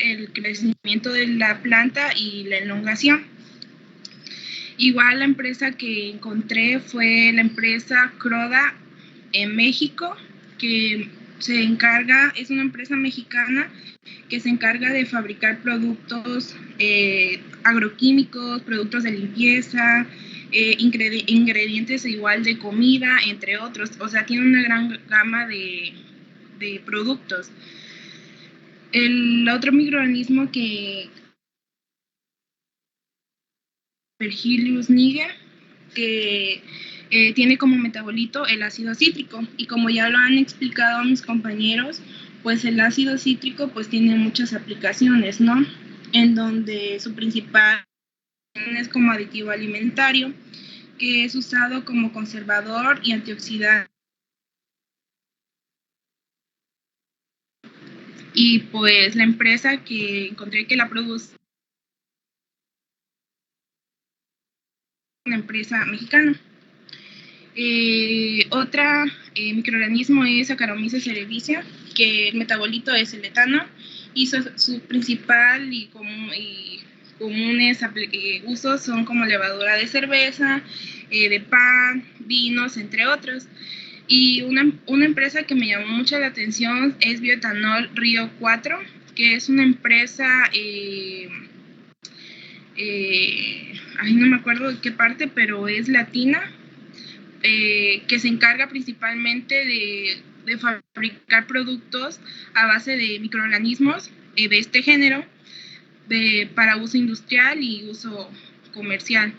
el crecimiento de la planta y la elongación. Igual la empresa que encontré fue la empresa Croda en México, que se encarga, es una empresa mexicana que se encarga de fabricar productos agroquímicos, productos de limpieza, ingredientes igual de comida, entre otros. O sea, tiene una gran gama de productos. El otro microorganismo que Aspergillus niger, que tiene como metabolito el ácido cítrico, y como ya lo han explicado mis compañeros, pues el ácido cítrico pues tiene muchas aplicaciones, ¿no? En donde su principal es como aditivo alimentario, que es usado como conservador y antioxidante. Y pues la empresa que encontré que la produce, una empresa mexicana. Otra microorganismo es Saccharomyces cerevisiae, que el metabolito es el etano, y su principal y comunes usos son como levadura de cerveza, de pan, vinos, entre otros. Y una empresa que me llamó mucho la atención es Bioetanol Río 4, que es una empresa, no me acuerdo de qué parte, pero es latina, que se encarga principalmente de fabricar productos a base de microorganismos de este género para uso industrial y uso comercial.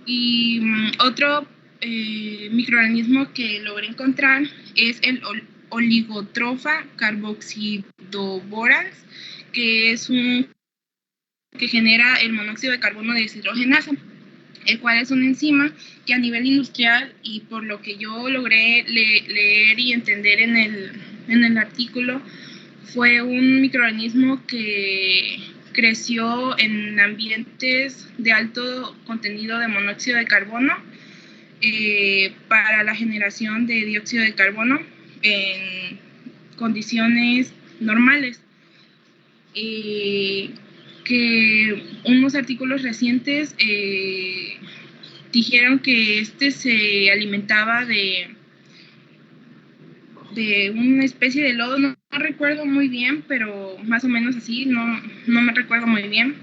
Y otro microorganismo que logré encontrar es el Oligotrofa carboxidoborans, que es que genera el monóxido de carbono deshidrogenasa, el cual es una enzima que a nivel industrial, y por lo que yo logré leer y entender en el artículo, fue un microorganismo que creció en ambientes de alto contenido de monóxido de carbono para la generación de dióxido de carbono en condiciones normales. Que unos artículos recientes dijeron que este se alimentaba de una especie de lodo, no recuerdo muy bien, pero más o menos así, no me recuerdo muy bien.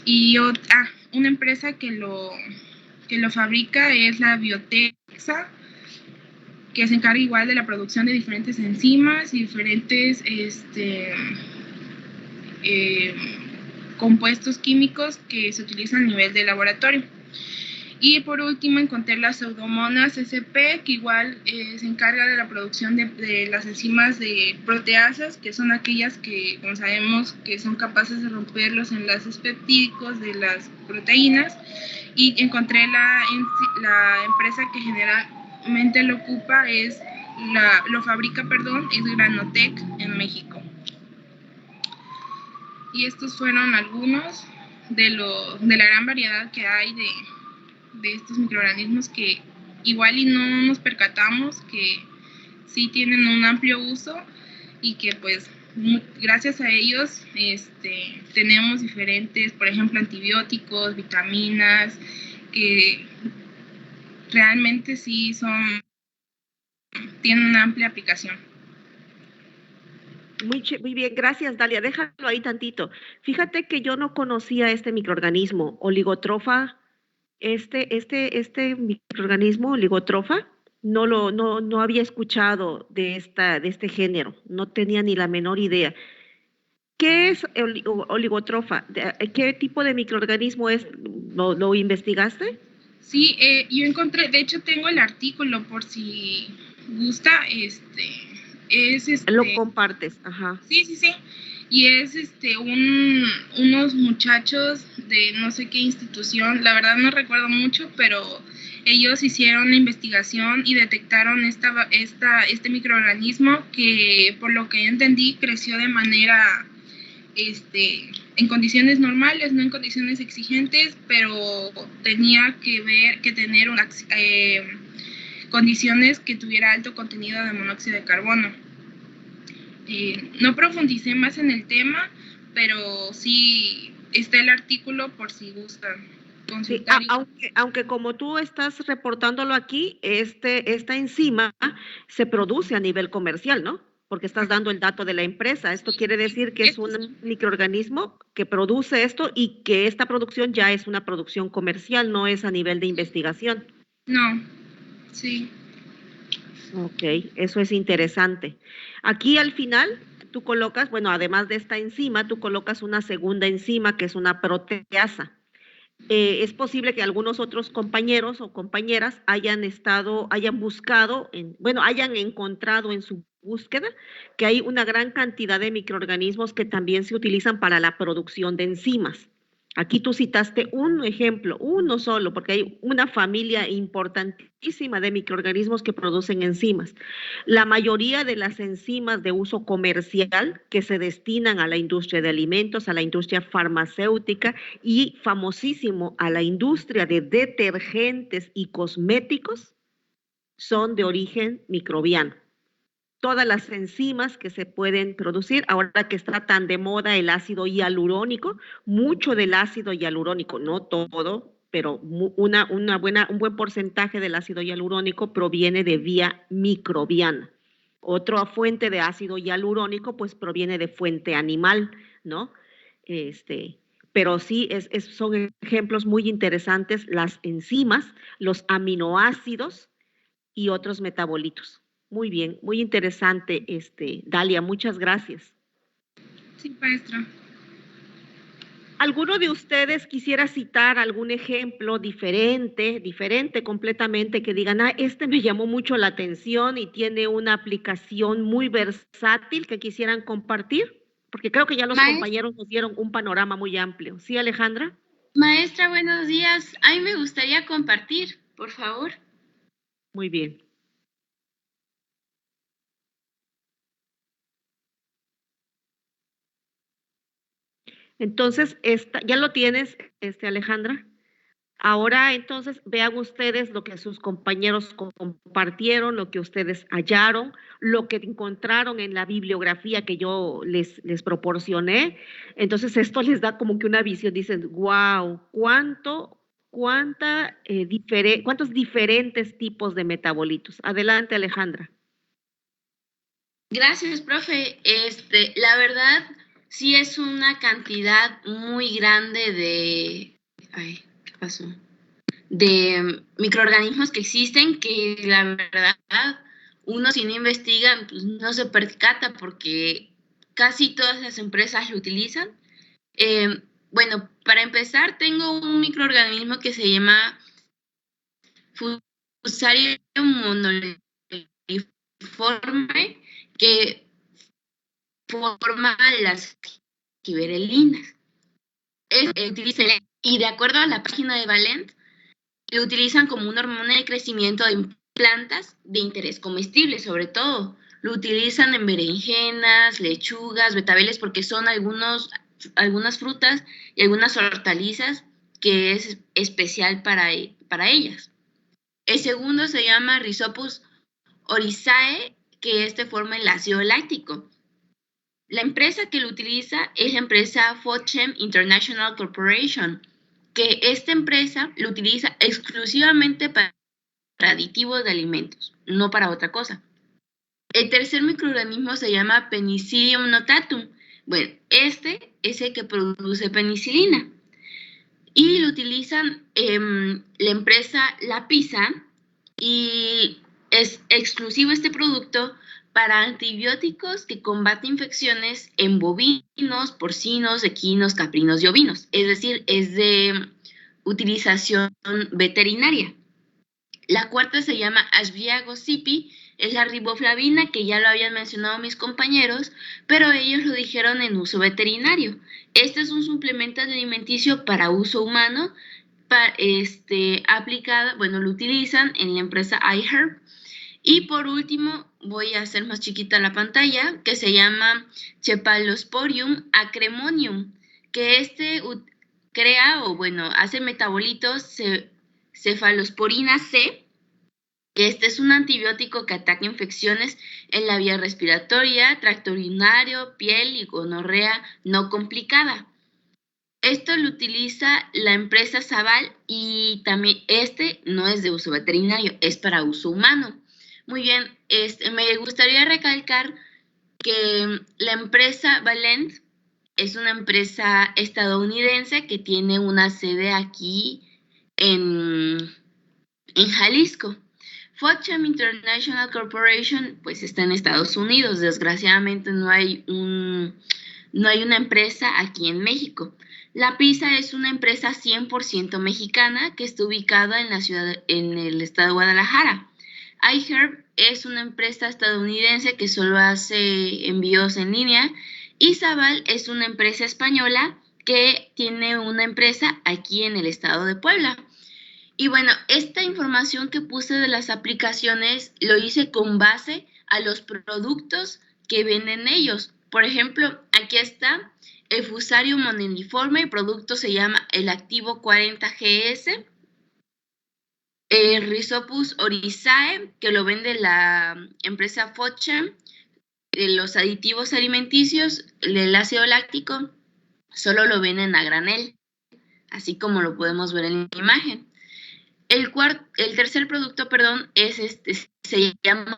Y una empresa que lo fabrica es la Biotexa, que se encarga igual de la producción de diferentes enzimas y diferentes compuestos químicos que se utilizan a nivel de laboratorio. Y por último encontré la Pseudomonas sp, que igual se encarga de la producción de las enzimas de proteasas, que son aquellas que, como sabemos, que son capaces de romper los enlaces peptídicos de las proteínas. Y encontré la empresa que generalmente lo ocupa, lo fabrica, es Granotec en México. Y estos fueron algunos de la gran variedad que hay de estos microorganismos que igual y no nos percatamos que sí tienen un amplio uso, y que pues gracias a ellos tenemos diferentes, por ejemplo, antibióticos, vitaminas, que realmente sí tienen una amplia aplicación. Muy bien, gracias, Dalia. Déjalo ahí tantito. Fíjate que yo no conocía este microorganismo, Oligotrofa. Este microorganismo, Oligotrofa, no había escuchado de este género, no tenía ni la menor idea. ¿Qué es oligotrofa? ¿Qué tipo de microorganismo es? ¿Lo investigaste? Sí, yo encontré, de hecho tengo el artículo por si gusta, Lo compartes, ajá. Sí, y es unos muchachos de no sé qué institución, la verdad no recuerdo mucho, pero ellos hicieron la investigación y detectaron este microorganismo que, por lo que entendí, creció de manera en condiciones normales, no en condiciones exigentes, pero tenía que tener condiciones que tuviera alto contenido de monóxido de carbono. No profundicé más en el tema, pero sí está el artículo por si gustan Sí, consultar. aunque como tú estás reportándolo aquí, esta enzima se produce a nivel comercial, ¿no? Porque estás dando el dato de la empresa. Esto quiere decir que es un microorganismo que produce esto y que esta producción ya es una producción comercial, no es a nivel de investigación. No, sí. Ok, eso es interesante. Aquí al final tú colocas, bueno, además de esta enzima, tú colocas una segunda enzima que es una proteasa. Es posible que algunos otros compañeros o compañeras hayan buscado, bueno, hayan encontrado en su búsqueda que hay una gran cantidad de microorganismos que también se utilizan para la producción de enzimas. Aquí tú citaste un ejemplo, uno solo, porque hay una familia importantísima de microorganismos que producen enzimas. La mayoría de las enzimas de uso comercial que se destinan a la industria de alimentos, a la industria farmacéutica y famosísimo a la industria de detergentes y cosméticos son de origen microbiano. Todas las enzimas que se pueden producir, ahora que está tan de moda el ácido hialurónico, mucho del ácido hialurónico, no todo, pero un buen porcentaje del ácido hialurónico proviene de vía microbiana. Otra fuente de ácido hialurónico, pues proviene de fuente animal, ¿no? Este, pero sí, son ejemplos muy interesantes las enzimas, los aminoácidos y otros metabolitos. Muy bien, muy interesante, Dalia, muchas gracias. Sí, maestra. ¿Alguno de ustedes quisiera citar algún ejemplo diferente completamente, que digan, este me llamó mucho la atención y tiene una aplicación muy versátil que quisieran compartir? Porque creo que ya los compañeros nos dieron un panorama muy amplio. ¿Sí, Alejandra? Maestra, buenos días. A mí me gustaría compartir, por favor. Muy bien. Entonces, ya lo tienes, Alejandra. Ahora, entonces, vean ustedes lo que sus compañeros compartieron, lo que ustedes hallaron, lo que encontraron en la bibliografía que yo les proporcioné. Entonces, esto les da como que una visión, dicen, wow, cuántos diferentes tipos de metabolitos. Adelante, Alejandra. Gracias, profe. La verdad, sí es una cantidad muy grande ¿qué pasó? De microorganismos que existen que la verdad uno si no investiga pues no se percata porque casi todas las empresas lo utilizan. Bueno, para empezar tengo un microorganismo que se llama Fusarium monoliforme que forma las giberelinas. Y de acuerdo a la página de Valent, lo utilizan como una hormona de crecimiento en plantas de interés comestible, sobre todo. Lo utilizan en berenjenas, lechugas, betabeles, porque son algunas frutas y algunas hortalizas que es especial para ellas. El segundo se llama Rhizopus oryzae, que forma el ácido láctico. La empresa que lo utiliza es la empresa Fochem International Corporation, que esta empresa lo utiliza exclusivamente para aditivos de alimentos, no para otra cosa. El tercer microorganismo se llama Penicillium notatum. Bueno, es el que produce penicilina. Y lo utilizan la empresa Lapisa y es exclusivo este producto para antibióticos que combaten infecciones en bovinos, porcinos, equinos, caprinos y ovinos. Es decir, es de utilización veterinaria. La cuarta se llama Ashvia gossypii, es la riboflavina, que ya lo habían mencionado mis compañeros, pero ellos lo dijeron en uso veterinario. Este es un suplemento alimenticio para uso humano, lo utilizan en la empresa iHerb. Y por último, voy a hacer más chiquita la pantalla, que se llama Cephalosporium acremonium, que hace metabolitos cefalosporina C, Este es un antibiótico que ataca infecciones en la vía respiratoria, tracto urinario, piel y gonorrea no complicada. Esto lo utiliza la empresa Sabal y también este no es de uso veterinario, es para uso humano. Muy bien, me gustaría recalcar que la empresa Valent es una empresa estadounidense que tiene una sede aquí en Jalisco. Fochem International Corporation pues está en Estados Unidos. Desgraciadamente no hay una empresa aquí en México. La Pisa es una empresa 100% mexicana que está ubicada en el estado de Guadalajara. iHerb es una empresa estadounidense que solo hace envíos en línea y Sabal es una empresa española que tiene una empresa aquí en el estado de Puebla. Y bueno, esta información que puse de las aplicaciones lo hice con base a los productos que venden ellos. Por ejemplo, aquí está el Fusarium moniliforme, el producto se llama el Activo 40GS. El Rhizopus oryzae, que lo vende la empresa Fochem. Los aditivos alimenticios, el ácido láctico, solo lo venden a granel, así como lo podemos ver en la imagen. El tercer producto, se llama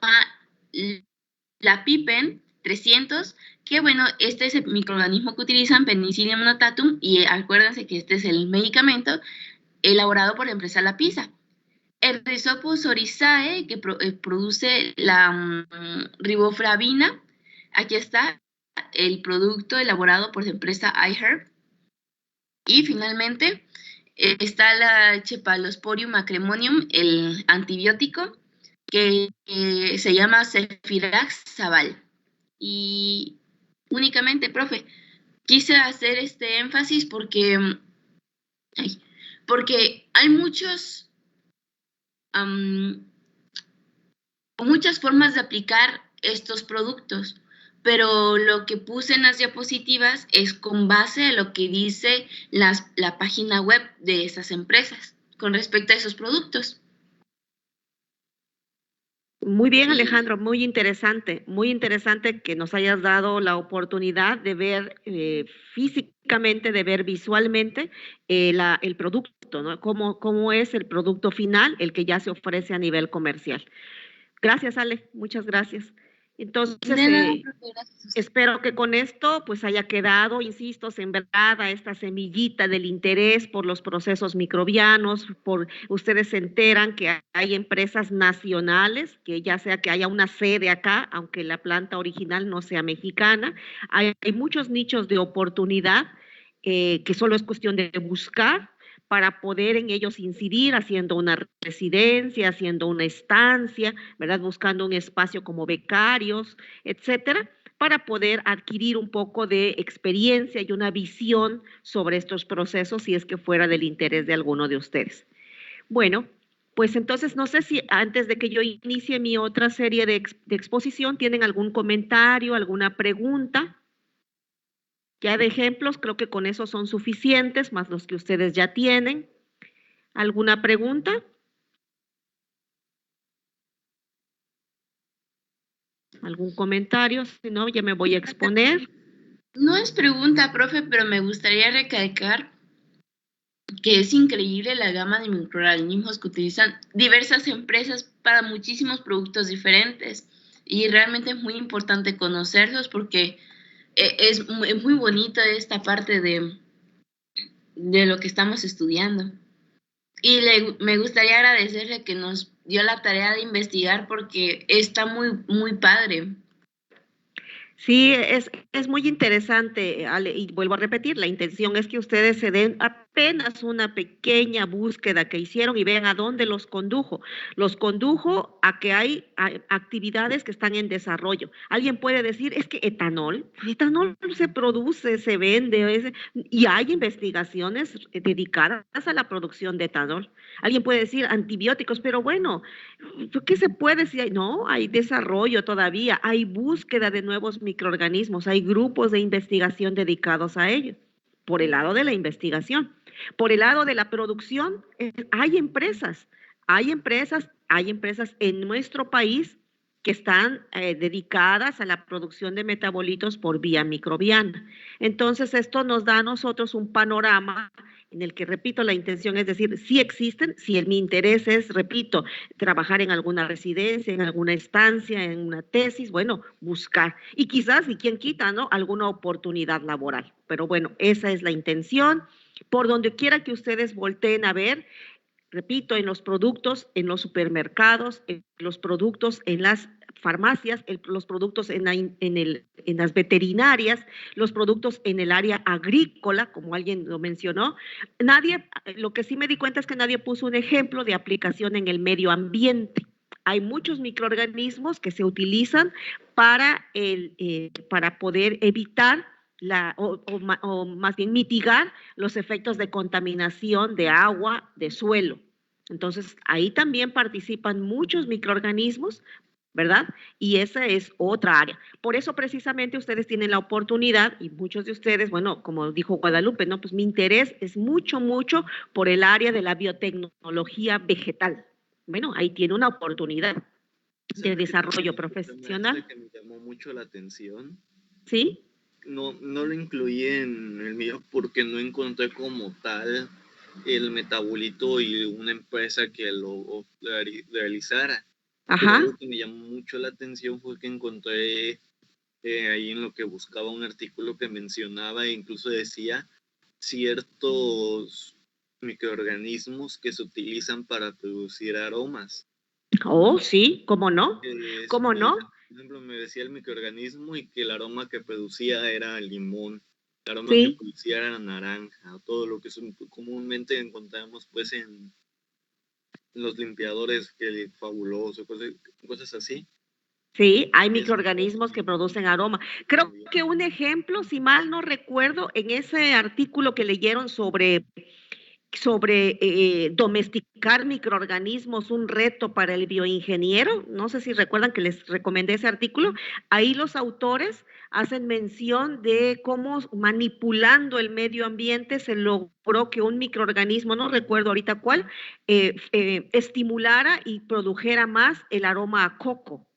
la Pipen 300, que bueno, este es el microorganismo que utilizan, Penicillium notatum, y acuérdense que este es el medicamento elaborado por la empresa La Pisa. El Rhizopus oryzae, que produce la riboflavina. Aquí está el producto elaborado por la empresa iHerb. Y finalmente está la Cephalosporium acremonium, el antibiótico, que se llama Cephirax Sabal. Y únicamente, profe, quise hacer este énfasis porque hay muchas formas de aplicar estos productos, pero lo que puse en las diapositivas es con base a lo que dice la página web de esas empresas con respecto a esos productos. Muy bien, Alejandro, muy interesante que nos hayas dado la oportunidad de ver físicamente, de ver visualmente el producto, ¿no? Cómo es el producto final, el que ya se ofrece a nivel comercial. Gracias, Ale, muchas gracias. Entonces, espero que con esto pues haya quedado, insisto, sembrada esta semillita del interés por los procesos microbianos. Ustedes se enteran que hay empresas nacionales, que ya sea que haya una sede acá, aunque la planta original no sea mexicana, hay muchos nichos de oportunidad que solo es cuestión de buscar para poder en ellos incidir, haciendo una residencia, haciendo una estancia, ¿verdad? Buscando un espacio como becarios, etcétera, para poder adquirir un poco de experiencia y una visión sobre estos procesos si es que fuera del interés de alguno de ustedes. Bueno, pues entonces no sé si antes de que yo inicie mi otra serie de exposición, ¿tienen algún comentario, alguna pregunta? Ya de ejemplos, creo que con eso son suficientes, más los que ustedes ya tienen. ¿Alguna pregunta? ¿Algún comentario? Si no, ya me voy a exponer. No es pregunta, profe, pero me gustaría recalcar que es increíble la gama de microorganismos que utilizan diversas empresas para muchísimos productos diferentes. Y realmente es muy importante conocerlos porque es muy bonita esta parte de lo que estamos estudiando. Y me gustaría agradecerle que nos dio la tarea de investigar porque está muy padre. Sí, es muy interesante, Ale, y vuelvo a repetir, la intención es que ustedes se den apenas una pequeña búsqueda que hicieron y vean a dónde los condujo. Los condujo a que hay actividades que están en desarrollo. Alguien puede decir, es que etanol se produce, se vende, y hay investigaciones dedicadas a la producción de etanol. Alguien puede decir antibióticos, pero bueno, ¿qué se puede decir? No, hay desarrollo todavía, hay búsqueda de nuevos microorganismos, hay grupos de investigación dedicados a ello, por el lado de la investigación. Por el lado de la producción, hay empresas, Hay empresas en nuestro país que están dedicadas a la producción de metabolitos por vía microbiana. Entonces, esto nos da a nosotros un panorama en el que, repito, la intención es decir, si existen, si mi interés es, repito, trabajar en alguna residencia, en alguna estancia, en una tesis, bueno, buscar. Y quizás, y quién quita, ¿no? Alguna oportunidad laboral. Pero bueno, esa es la intención. Por donde quiera que ustedes volteen a ver, repito, en los productos, en los supermercados, en los productos en las farmacias, los productos en las veterinarias, los productos en el área agrícola, como alguien lo mencionó. Lo que sí me di cuenta es que nadie puso un ejemplo de aplicación en el medio ambiente. Hay muchos microorganismos que se utilizan para poder evitar o más bien mitigar los efectos de contaminación de agua, de suelo. Entonces, ahí también participan muchos microorganismos, ¿verdad? Y esa es otra área. Por eso precisamente ustedes tienen la oportunidad, y muchos de ustedes, bueno, como dijo Guadalupe, ¿no? Pues mi interés es mucho por el área de la biotecnología vegetal. Bueno, ahí tiene una oportunidad de desarrollo profesional. Que me llamó mucho la atención. ¿Sí? No lo incluí en el mío porque no encontré como tal el metabolito y una empresa que lo realizara. Ajá. Pero lo que me llamó mucho la atención fue que encontré ahí en lo que buscaba un artículo que mencionaba e incluso decía ciertos microorganismos que se utilizan para producir aromas. Oh, sí, ¿cómo no? ¿Cómo no? Por ejemplo, me decía el microorganismo y que el aroma que producía era limón, el aroma Sí. que producía era naranja, todo lo que comúnmente encontramos pues en los limpiadores, que fabuloso, cosas así. Sí, hay microorganismos que producen aroma. Creo que un ejemplo, si mal no recuerdo, en ese artículo que leyeron sobre domesticar microorganismos, un reto para el bioingeniero, no sé si recuerdan que les recomendé ese artículo, ahí los autores hacen mención de cómo manipulando el medio ambiente se logró que un microorganismo, no recuerdo ahorita cuál, estimulara y produjera más el aroma a coco.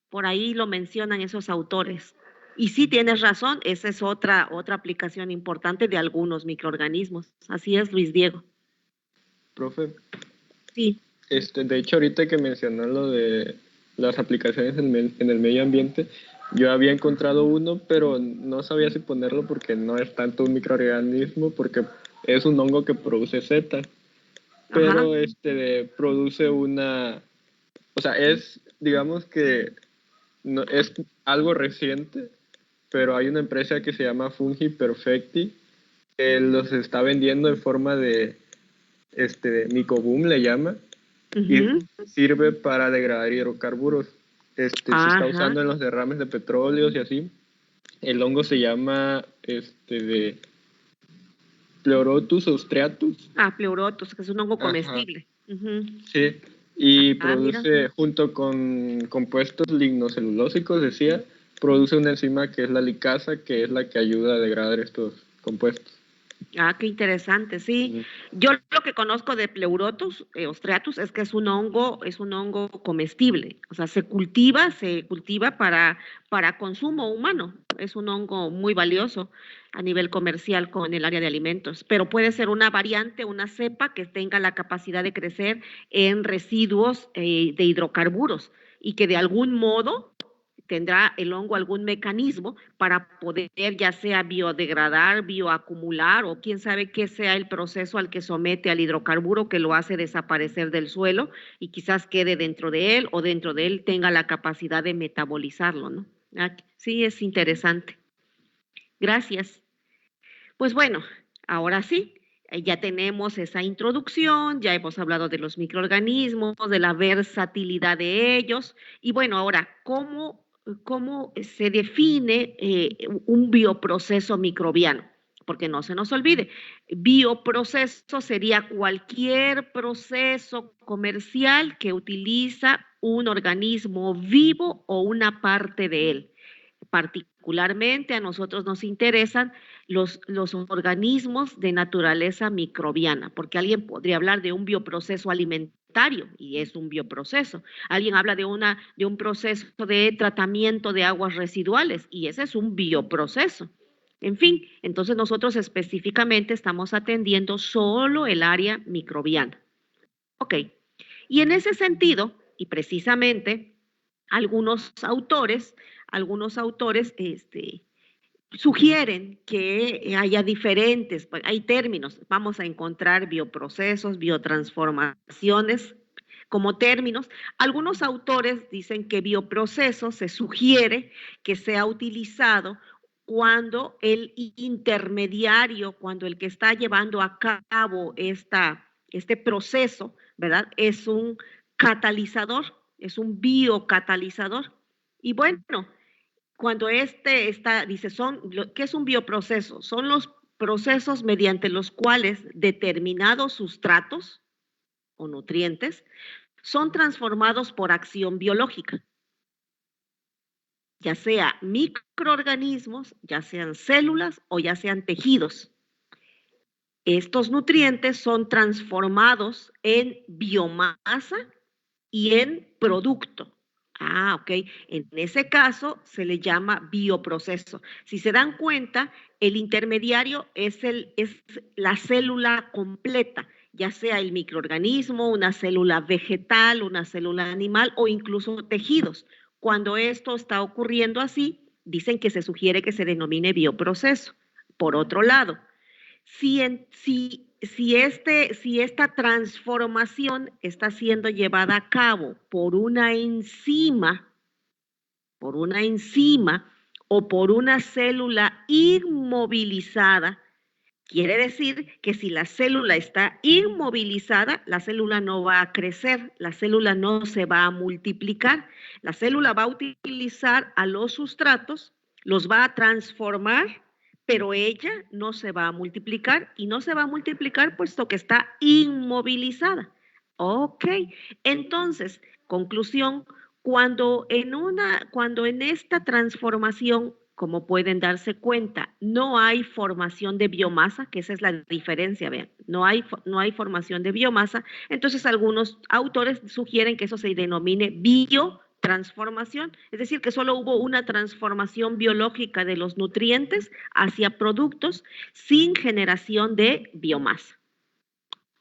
Por ahí lo mencionan esos autores. Y sí, tienes razón, esa es otra aplicación importante de algunos microorganismos. Así es, Luis Diego. Profe. Sí. De hecho, ahorita que mencionó lo de las aplicaciones en el medio ambiente, yo había encontrado uno, pero no sabía si ponerlo porque no es tanto un microorganismo, porque es un hongo que produce setas. Pero produce una... O sea, digamos que no, es algo reciente, pero hay una empresa que se llama Fungi Perfecti que los está vendiendo en forma de Mycoboom le llama, y sirve para degradar hidrocarburos. Se está usando en los derrames de petróleos y así. El hongo se llama de Pleurotus austratus. Pleurotus, que es un hongo comestible. Sí. Y produce, junto con compuestos lignocelulósicos, decía, produce una enzima que es la licasa, que es la que ayuda a degradar estos compuestos. Qué interesante, sí. Yo lo que conozco de Pleurotus austratus es que es un hongo comestible, o sea, se cultiva para consumo humano. Es un hongo muy valioso a nivel comercial con el área de alimentos, pero puede ser una variante, una cepa que tenga la capacidad de crecer en residuos de hidrocarburos y que de algún modo tendrá el hongo algún mecanismo para poder ya sea biodegradar, bioacumular o quién sabe qué sea el proceso al que somete al hidrocarburo que lo hace desaparecer del suelo y quizás quede dentro de él o dentro de él tenga la capacidad de metabolizarlo, ¿no? Sí, es interesante. Gracias. Pues bueno, ahora sí, ya tenemos esa introducción, ya hemos hablado de los microorganismos, de la versatilidad de ellos y bueno, ahora, ¿cómo se define un bioproceso microbiano? Porque no se nos olvide, bioproceso sería cualquier proceso comercial que utiliza un organismo vivo o una parte de él. Particularmente a nosotros nos interesan los organismos de naturaleza microbiana, porque alguien podría hablar de un bioproceso alimentario sanitario y es un bioproceso. Alguien habla de un proceso de tratamiento de aguas residuales y ese es un bioproceso. En fin, entonces nosotros específicamente estamos atendiendo solo el área microbiana. Ok, y en ese sentido, y precisamente, algunos autores sugieren que haya diferentes, hay términos, vamos a encontrar bioprocesos, biotransformaciones como términos. Algunos autores dicen que bioproceso se sugiere que sea utilizado cuando el intermediario, cuando el que está llevando a cabo este proceso, ¿verdad? Es un catalizador, es un biocatalizador. Y bueno, cuando dice, ¿qué es un bioproceso? Son los procesos mediante los cuales determinados sustratos o nutrientes son transformados por acción biológica, ya sea microorganismos, ya sean células o ya sean tejidos. Estos nutrientes son transformados en biomasa y en producto. Ok. En ese caso se le llama bioproceso. Si se dan cuenta, el intermediario es la célula completa, ya sea el microorganismo, una célula vegetal, una célula animal o incluso tejidos. Cuando esto está ocurriendo así, dicen que se sugiere que se denomine bioproceso. Por otro lado, si esta transformación está siendo llevada a cabo por una enzima o por una célula inmovilizada, quiere decir que si la célula está inmovilizada, la célula no va a crecer, la célula no se va a multiplicar, la célula va a utilizar a los sustratos, los va a transformar, pero ella no se va a multiplicar y no se va a multiplicar puesto que está inmovilizada. Ok, entonces, conclusión, cuando en esta transformación, como pueden darse cuenta, no hay formación de biomasa, que esa es la diferencia, vean, no hay formación de biomasa, entonces algunos autores sugieren que eso se denomine biotransformación, es decir, que solo hubo una transformación biológica de los nutrientes hacia productos sin generación de biomasa.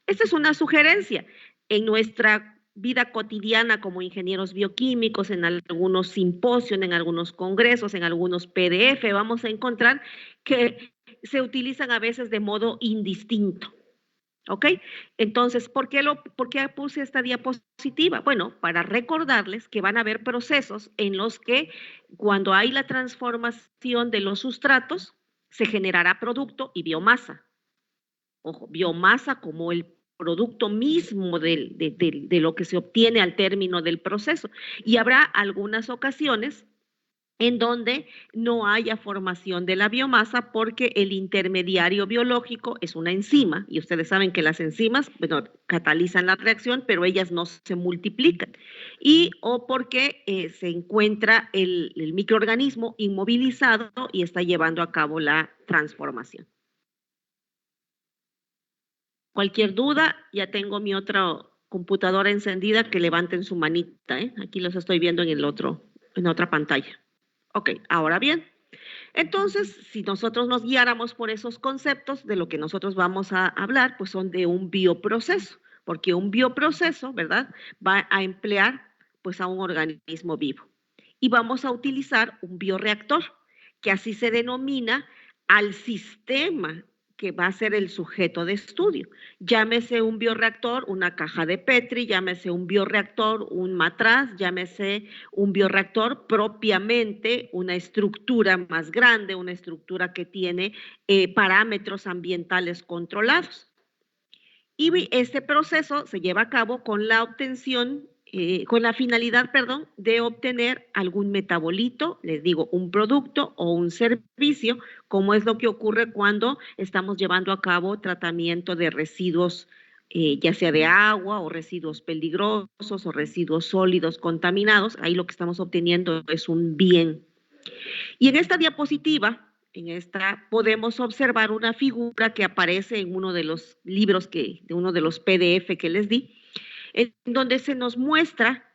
Esta es una sugerencia. En nuestra vida cotidiana como ingenieros bioquímicos, en algunos simposios, en algunos congresos, en algunos PDF, vamos a encontrar que se utilizan a veces de modo indistinto. ¿Ok? Entonces, ¿por qué puse esta diapositiva? Bueno, para recordarles que van a haber procesos en los que cuando hay la transformación de los sustratos, se generará producto y biomasa. Ojo, biomasa como el producto mismo de lo que se obtiene al término del proceso. Y habrá algunas ocasiones en donde no haya formación de la biomasa porque el intermediario biológico es una enzima, y ustedes saben que las enzimas, bueno, catalizan la reacción, pero ellas no se multiplican, o porque se encuentra el microorganismo inmovilizado y está llevando a cabo la transformación. Cualquier duda, ya tengo mi otra computadora encendida, que levanten su manita, ¿eh? Aquí los estoy viendo en otra pantalla. Ok, ahora bien, entonces, si nosotros nos guiáramos por esos conceptos, de lo que nosotros vamos a hablar, pues son de un bioproceso, porque un bioproceso, ¿verdad?, va a emplear pues a un organismo vivo. Y vamos a utilizar un bioreactor, que así se denomina al sistema que va a ser el sujeto de estudio. Llámese un bioreactor, una caja de Petri, llámese un bioreactor, un matraz, llámese un bioreactor propiamente, una estructura más grande, una estructura que tiene parámetros ambientales controlados. Y este proceso se lleva a cabo con la obtención, con la finalidad, de obtener algún metabolito, les digo, un producto o un servicio, como es lo que ocurre cuando estamos llevando a cabo tratamiento de residuos, ya sea de agua o residuos peligrosos o residuos sólidos contaminados. Ahí lo que estamos obteniendo es un bien. Y en esta diapositiva, podemos observar una figura que aparece en uno de los libros, de uno de los PDF que les di, en donde se nos muestra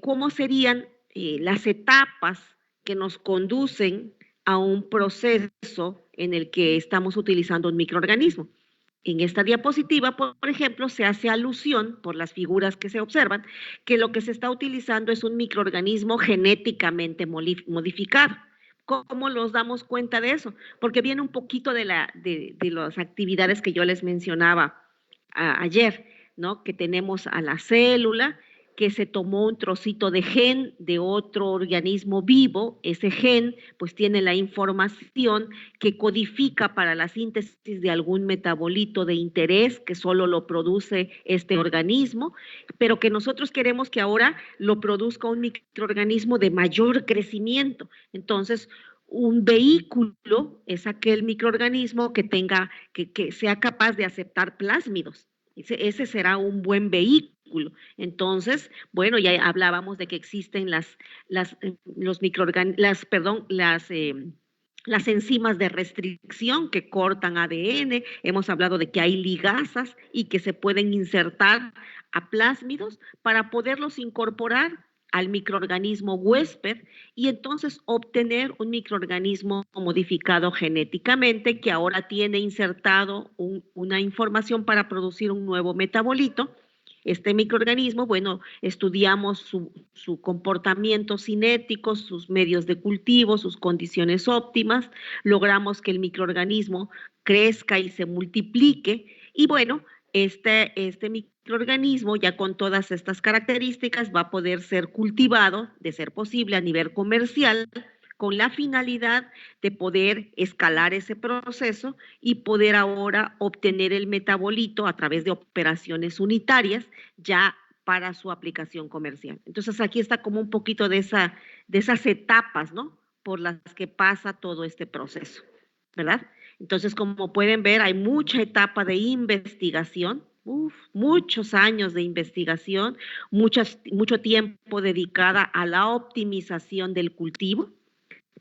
cómo serían las etapas que nos conducen a un proceso en el que estamos utilizando un microorganismo. En esta diapositiva, por ejemplo, se hace alusión, por las figuras que se observan, que lo que se está utilizando es un microorganismo genéticamente modificado. ¿Cómo nos damos cuenta de eso? Porque viene un poquito de las actividades que yo les mencionaba ayer, ¿no? Que tenemos a la célula, que se tomó un trocito de gen de otro organismo vivo, ese gen pues tiene la información que codifica para la síntesis de algún metabolito de interés que solo lo produce este organismo, pero que nosotros queremos que ahora lo produzca un microorganismo de mayor crecimiento. Entonces, un vehículo es aquel microorganismo que sea capaz de aceptar plásmidos. Ese será un buen vehículo. Entonces, bueno, ya hablábamos de que existen las enzimas de restricción que cortan ADN. Hemos hablado de que hay ligasas y que se pueden insertar a plásmidos para poderlos incorporar al microorganismo huésped y entonces obtener un microorganismo modificado genéticamente que ahora tiene insertado una información para producir un nuevo metabolito. Este microorganismo, bueno, estudiamos su comportamiento cinético, sus medios de cultivo, sus condiciones óptimas, logramos que el microorganismo crezca y se multiplique y bueno, este microorganismo ya con todas estas características va a poder ser cultivado, de ser posible, a nivel comercial, con la finalidad de poder escalar ese proceso y poder ahora obtener el metabolito a través de operaciones unitarias ya para su aplicación comercial. Entonces aquí está como un poquito de esas etapas, ¿no? Por las que pasa todo este proceso, ¿verdad? Entonces, como pueden ver, hay mucha etapa de investigación, muchos años de investigación, mucho tiempo dedicada a la optimización del cultivo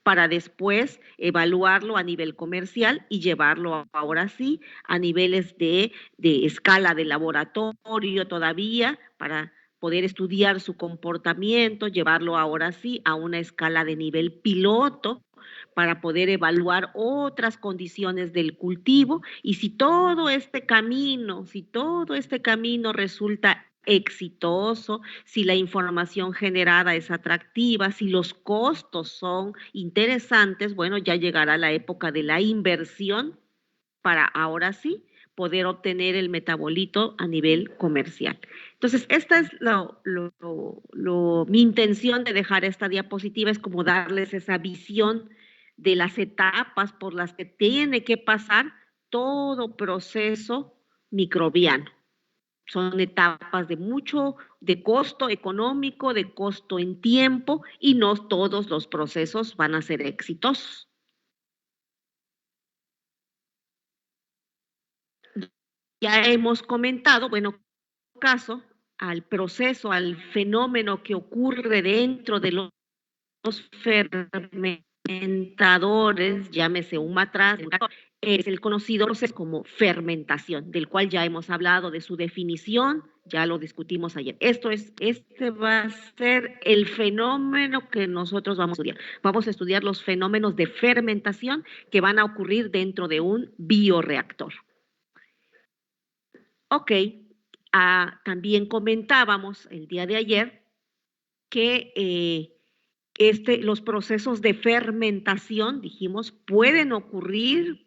para después evaluarlo a nivel comercial y llevarlo ahora sí a niveles de escala de laboratorio todavía para poder estudiar su comportamiento, llevarlo ahora sí a una escala de nivel piloto para poder evaluar otras condiciones del cultivo y si todo este camino resulta exitoso, si la información generada es atractiva, si los costos son interesantes, bueno, ya llegará la época de la inversión para ahora sí poder obtener el metabolito a nivel comercial. Entonces, esta es mi intención de dejar esta diapositiva, es como darles esa visión de las etapas por las que tiene que pasar todo proceso microbiano. Son etapas de costo económico, de costo en tiempo, y no todos los procesos van a ser exitosos. Ya hemos comentado, bueno, caso al proceso, al fenómeno que ocurre dentro de los fermentadores, llámese un matraz, es el conocido proceso como fermentación, del cual ya hemos hablado de su definición, ya lo discutimos ayer. Este va a ser el fenómeno que nosotros vamos a estudiar. Vamos a estudiar los fenómenos de fermentación que van a ocurrir dentro de un bioreactor. Ok, también comentábamos el día de ayer que los procesos de fermentación, dijimos, pueden ocurrir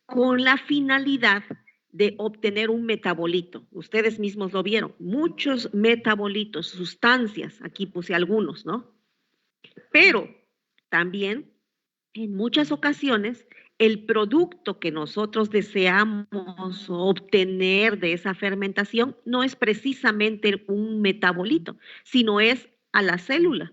con la finalidad de obtener un metabolito. Ustedes mismos lo vieron, muchos metabolitos, sustancias, aquí puse algunos, ¿no? Pero también en muchas ocasiones el producto que nosotros deseamos obtener de esa fermentación no es precisamente un metabolito, sino es a la célula.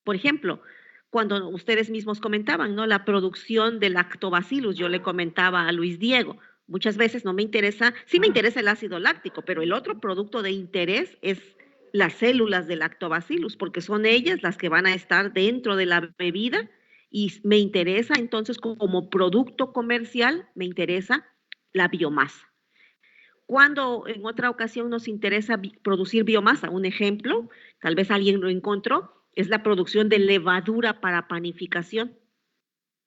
Por ejemplo, cuando ustedes mismos comentaban, ¿no? La producción de lactobacillus, yo le comentaba a Luis Diego, muchas veces no me interesa, sí me interesa el ácido láctico, pero el otro producto de interés es las células de lactobacillus, porque son ellas las que van a estar dentro de la bebida y me interesa entonces como producto comercial, me interesa la biomasa. Cuando en otra ocasión nos interesa producir biomasa, un ejemplo, tal vez alguien lo encontró, es la producción de levadura para panificación.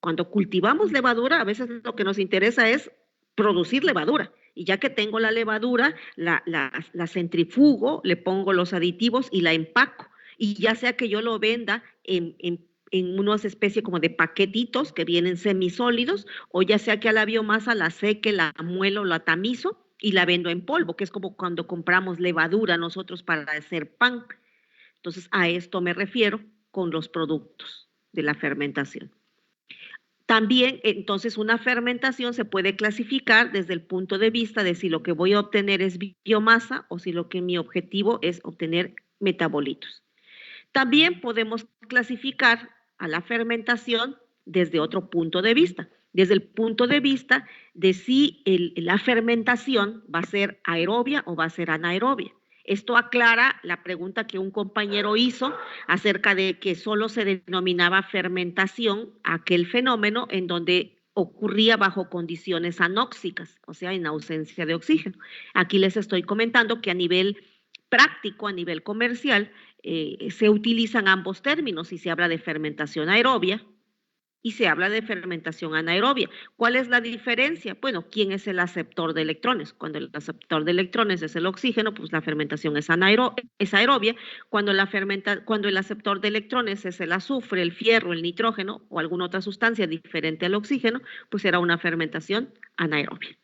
Cuando cultivamos levadura, a veces lo que nos interesa es producir levadura. Y ya que tengo la levadura, la centrifugo, le pongo los aditivos y la empaco. Y ya sea que yo lo venda en unas especies como de paquetitos que vienen semisólidos, o ya sea que a la biomasa la seque, la muelo, la tamizo y la vendo en polvo, que es como cuando compramos levadura nosotros para hacer pan. Entonces, a esto me refiero con los productos de la fermentación. También, entonces, una fermentación se puede clasificar desde el punto de vista de si lo que voy a obtener es biomasa o si lo que mi objetivo es obtener metabolitos. También podemos clasificar a la fermentación desde otro punto de vista, desde el punto de vista de si la fermentación va a ser aerobia o va a ser anaerobia. Esto aclara la pregunta que un compañero hizo acerca de que solo se denominaba fermentación aquel fenómeno en donde ocurría bajo condiciones anóxicas, o sea, en ausencia de oxígeno. Aquí les estoy comentando que a nivel práctico, a nivel comercial, se utilizan ambos términos y se habla de fermentación aerobia y se habla de fermentación anaerobia. ¿Cuál es la diferencia? Bueno, ¿quién es el aceptor de electrones? Cuando el aceptor de electrones es el oxígeno, pues la fermentación es aerobia. Cuando el aceptor de electrones es el azufre, el fierro, el nitrógeno o alguna otra sustancia diferente al oxígeno, pues será una fermentación anaerobia.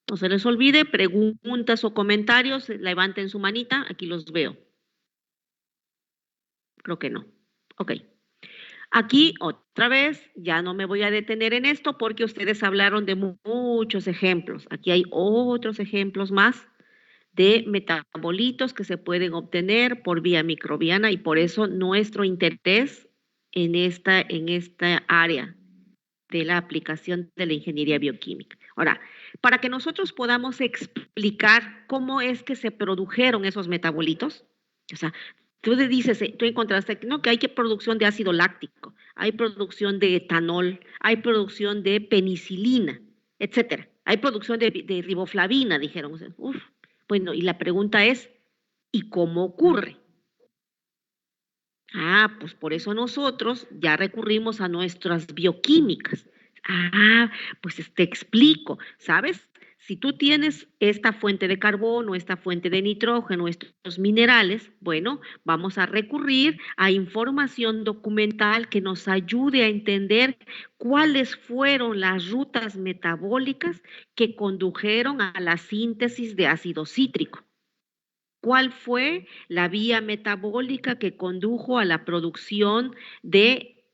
No se les olvide, preguntas o comentarios, levanten su manita, aquí los veo. Creo que no. Ok. Aquí, otra vez, ya no me voy a detener en esto porque ustedes hablaron de muchos ejemplos. Aquí hay otros ejemplos más de metabolitos que se pueden obtener por vía microbiana y por eso nuestro interés en esta área de la aplicación de la ingeniería bioquímica. Ahora, para que nosotros podamos explicar cómo es que se produjeron esos metabolitos, o sea, tú encontraste ¿no? que hay producción de ácido láctico, hay producción de etanol, hay producción de penicilina, etcétera. Hay producción de riboflavina, dijeron. Uf. Bueno, y la pregunta es, ¿y cómo ocurre? Ah, pues por eso nosotros ya recurrimos a nuestras bioquímicas. Ah, pues te explico, ¿sabes? Si tú tienes esta fuente de carbono, esta fuente de nitrógeno, estos minerales, bueno, vamos a recurrir a información documental que nos ayude a entender cuáles fueron las rutas metabólicas que condujeron a la síntesis de ácido cítrico. ¿Cuál fue la vía metabólica que condujo a la producción de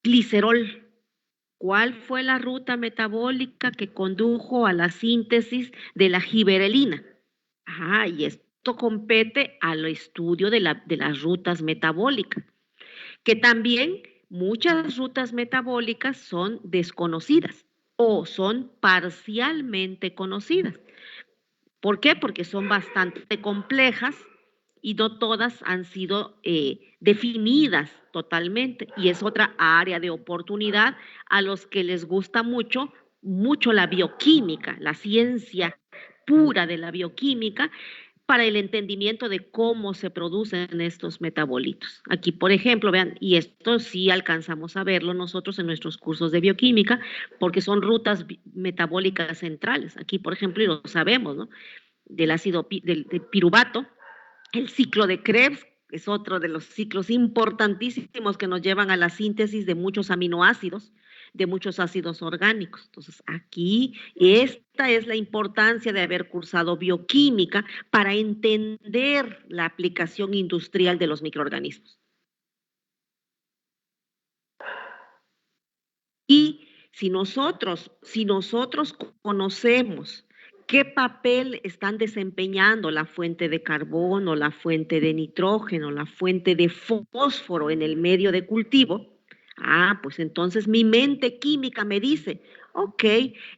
glicerol? ¿Cuál fue la ruta metabólica que condujo a la síntesis de la gibberelina? Ah, y esto compete al estudio de las rutas metabólicas, que también muchas rutas metabólicas son desconocidas o son parcialmente conocidas. ¿Por qué? Porque son bastante complejas y no todas han sido definidas totalmente. Y es otra área de oportunidad a los que les gusta mucho la bioquímica, la ciencia pura de la bioquímica, para el entendimiento de cómo se producen estos metabolitos. Aquí, por ejemplo, vean, y esto sí alcanzamos a verlo nosotros en nuestros cursos de bioquímica, porque son rutas metabólicas centrales. Aquí, por ejemplo, y lo sabemos, ¿no? Del ácido del piruvato, el ciclo de Krebs es otro de los ciclos importantísimos que nos llevan a la síntesis de muchos aminoácidos, de muchos ácidos orgánicos. Entonces, aquí esta es la importancia de haber cursado bioquímica para entender la aplicación industrial de los microorganismos. Y si nosotros conocemos qué papel están desempeñando la fuente de carbono, la fuente de nitrógeno, la fuente de fósforo en el medio de cultivo, pues entonces mi mente química me dice, ok,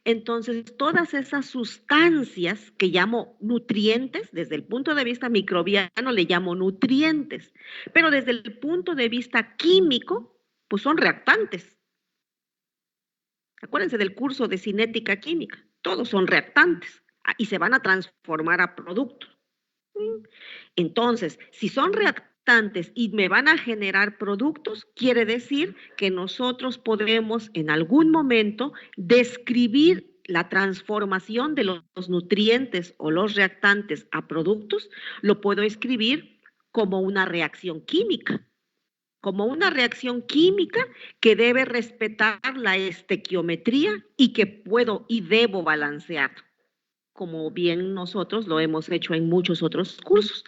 entonces todas esas sustancias que llamo nutrientes, desde el punto de vista microbiano le llamo nutrientes, pero desde el punto de vista químico, pues son reactantes. Acuérdense del curso de cinética química. Todos son reactantes y se van a transformar a productos. Entonces, si son reactantes y me van a generar productos, quiere decir que nosotros podemos en algún momento describir la transformación de los nutrientes o los reactantes a productos, lo puedo escribir como una reacción química. Como una reacción química que debe respetar la estequiometría y que puedo y debo balancear, como bien nosotros lo hemos hecho en muchos otros cursos.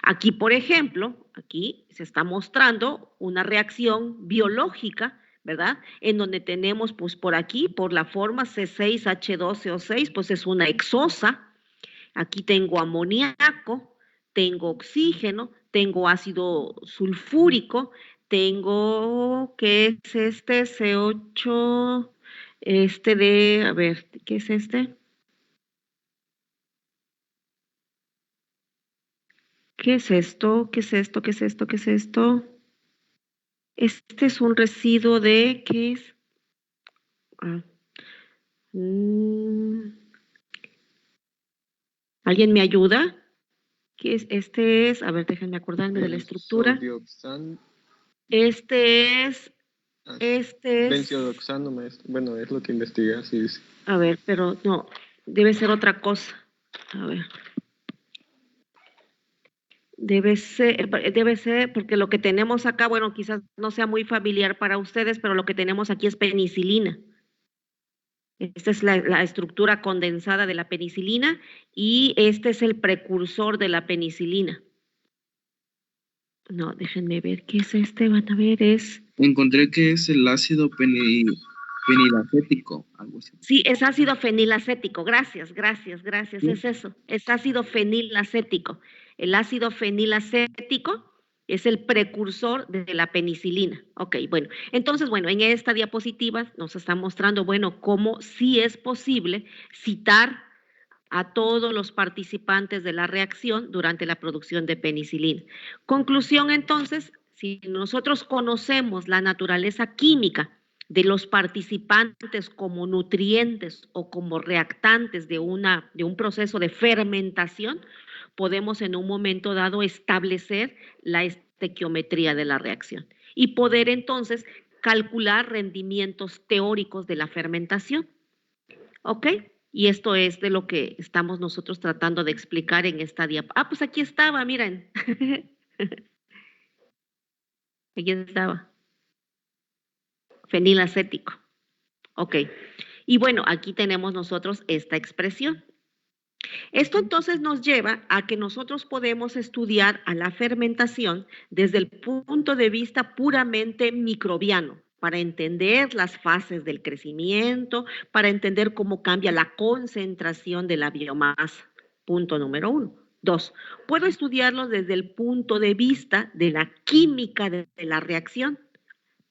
Aquí, por ejemplo, aquí se está mostrando una reacción biológica, ¿verdad? En donde tenemos, pues por aquí, por la forma C6H12O6, pues es una hexosa. Aquí tengo amoníaco, tengo oxígeno, tengo ácido sulfúrico, tengo, ¿qué es este? C8, a ver, ¿qué es este? ¿Qué es esto? ¿Qué es esto? ¿Qué es esto? ¿Qué es esto? Este es un residuo de, ¿qué es? ¿Alguien me ayuda? ¿Qué es? Este es, a ver, déjenme acordarme de la estructura. Este es. Benziodoxano, maestro. Bueno, es lo que investiga, sí dice. A ver, pero no, debe ser otra cosa. A ver. Debe ser, porque lo que tenemos acá, bueno, quizás no sea muy familiar para ustedes, pero lo que tenemos aquí es penicilina. Esta es la estructura condensada de la penicilina y este es el precursor de la penicilina. No, déjenme ver, ¿qué es este? Van a ver, es... Encontré que es el ácido fenilacético, algo así. Sí, es ácido fenilacético, gracias, ¿sí? Es eso, es ácido fenilacético. El ácido fenilacético es el precursor de la penicilina. Ok, bueno, entonces, bueno, en esta diapositiva nos está mostrando, bueno, cómo sí es posible citar a todos los participantes de la reacción durante la producción de penicilina. Conclusión, entonces, si nosotros conocemos la naturaleza química de los participantes como nutrientes o como reactantes de un proceso de fermentación, podemos en un momento dado establecer la estequiometría de la reacción y poder entonces calcular rendimientos teóricos de la fermentación. ¿Ok? Y esto es de lo que estamos nosotros tratando de explicar en esta diapositiva. Ah, pues aquí estaba, miren. Aquí estaba. Fenilacético. Ok. Y bueno, aquí tenemos nosotros esta expresión. Esto entonces nos lleva a que nosotros podemos estudiar a la fermentación desde el punto de vista puramente microbiano, para entender las fases del crecimiento, para entender cómo cambia la concentración de la biomasa. Punto número 1. 2. Puedo estudiarlo desde el punto de vista de la química de la reacción.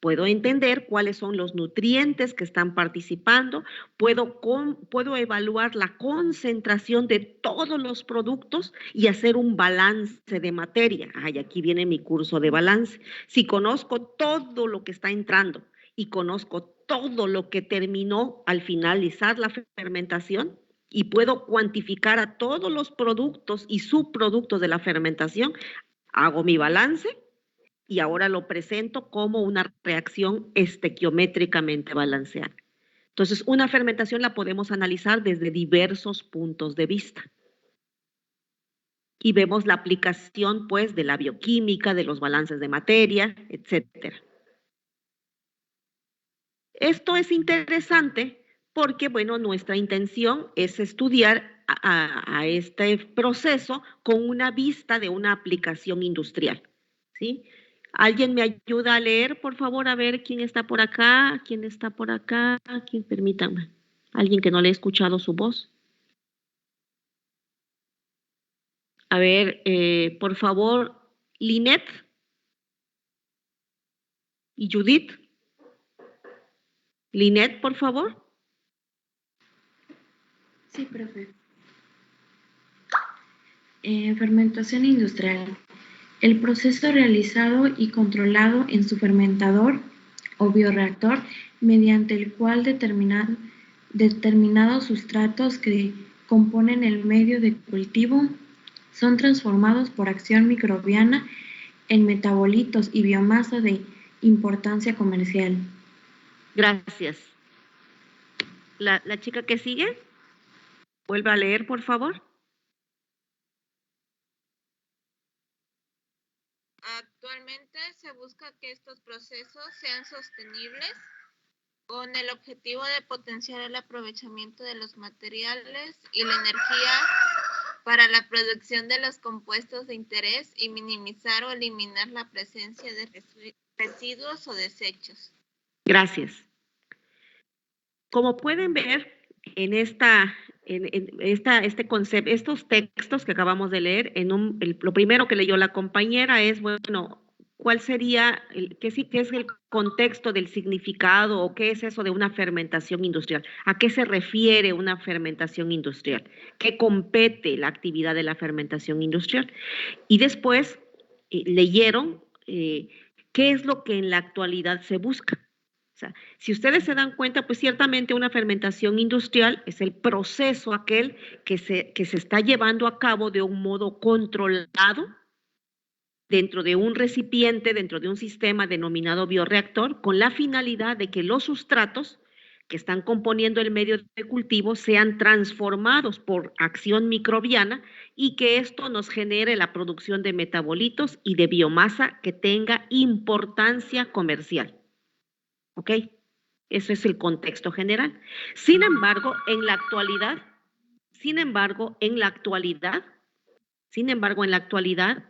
Puedo entender cuáles son los nutrientes que están participando, puedo evaluar la concentración de todos los productos y hacer un balance de materia. Ay, aquí viene mi curso de balance. Si conozco todo lo que está entrando y conozco todo lo que terminó al finalizar la fermentación y puedo cuantificar a todos los productos y subproductos de la fermentación, hago mi balance y ahora lo presento como una reacción estequiométricamente balanceada. Entonces, una fermentación la podemos analizar desde diversos puntos de vista. Y vemos la aplicación, pues, de la bioquímica, de los balances de materia, etc. Esto es interesante porque, bueno, nuestra intención es estudiar a este proceso con una vista de una aplicación industrial, ¿sí? ¿Alguien me ayuda a leer, por favor? A ver quién está por acá, quién está por acá, quién, permítanme. Alguien que no le he escuchado su voz. A ver, por favor, Linet y Judith. Linet, por favor. Sí, profe. Fermentación industrial. El proceso realizado y controlado en su fermentador o bioreactor mediante el cual determinar determinados sustratos que componen el medio de cultivo son transformados por acción microbiana en metabolitos y biomasa de importancia comercial. Gracias. La chica que sigue, vuelve a leer, por favor. Actualmente se busca que estos procesos sean sostenibles con el objetivo de potenciar el aprovechamiento de los materiales y la energía para la producción de los compuestos de interés y minimizar o eliminar la presencia de residuos o desechos. Gracias. Como pueden ver en este concepto, estos textos que acabamos de leer, lo primero que leyó la compañera es, bueno, ¿cuál sería, qué es el contexto del significado o qué es eso de una fermentación industrial? ¿A qué se refiere una fermentación industrial? ¿Qué compete la actividad de la fermentación industrial? Y después leyeron qué es lo que en la actualidad se busca. O sea, si ustedes se dan cuenta, pues ciertamente una fermentación industrial es el proceso aquel que se está llevando a cabo de un modo controlado dentro de un recipiente, dentro de un sistema denominado bioreactor, con la finalidad de que los sustratos que están componiendo el medio de cultivo sean transformados por acción microbiana y que esto nos genere la producción de metabolitos y de biomasa que tenga importancia comercial. ¿Ok? Ese es el contexto general. Sin embargo, en la actualidad,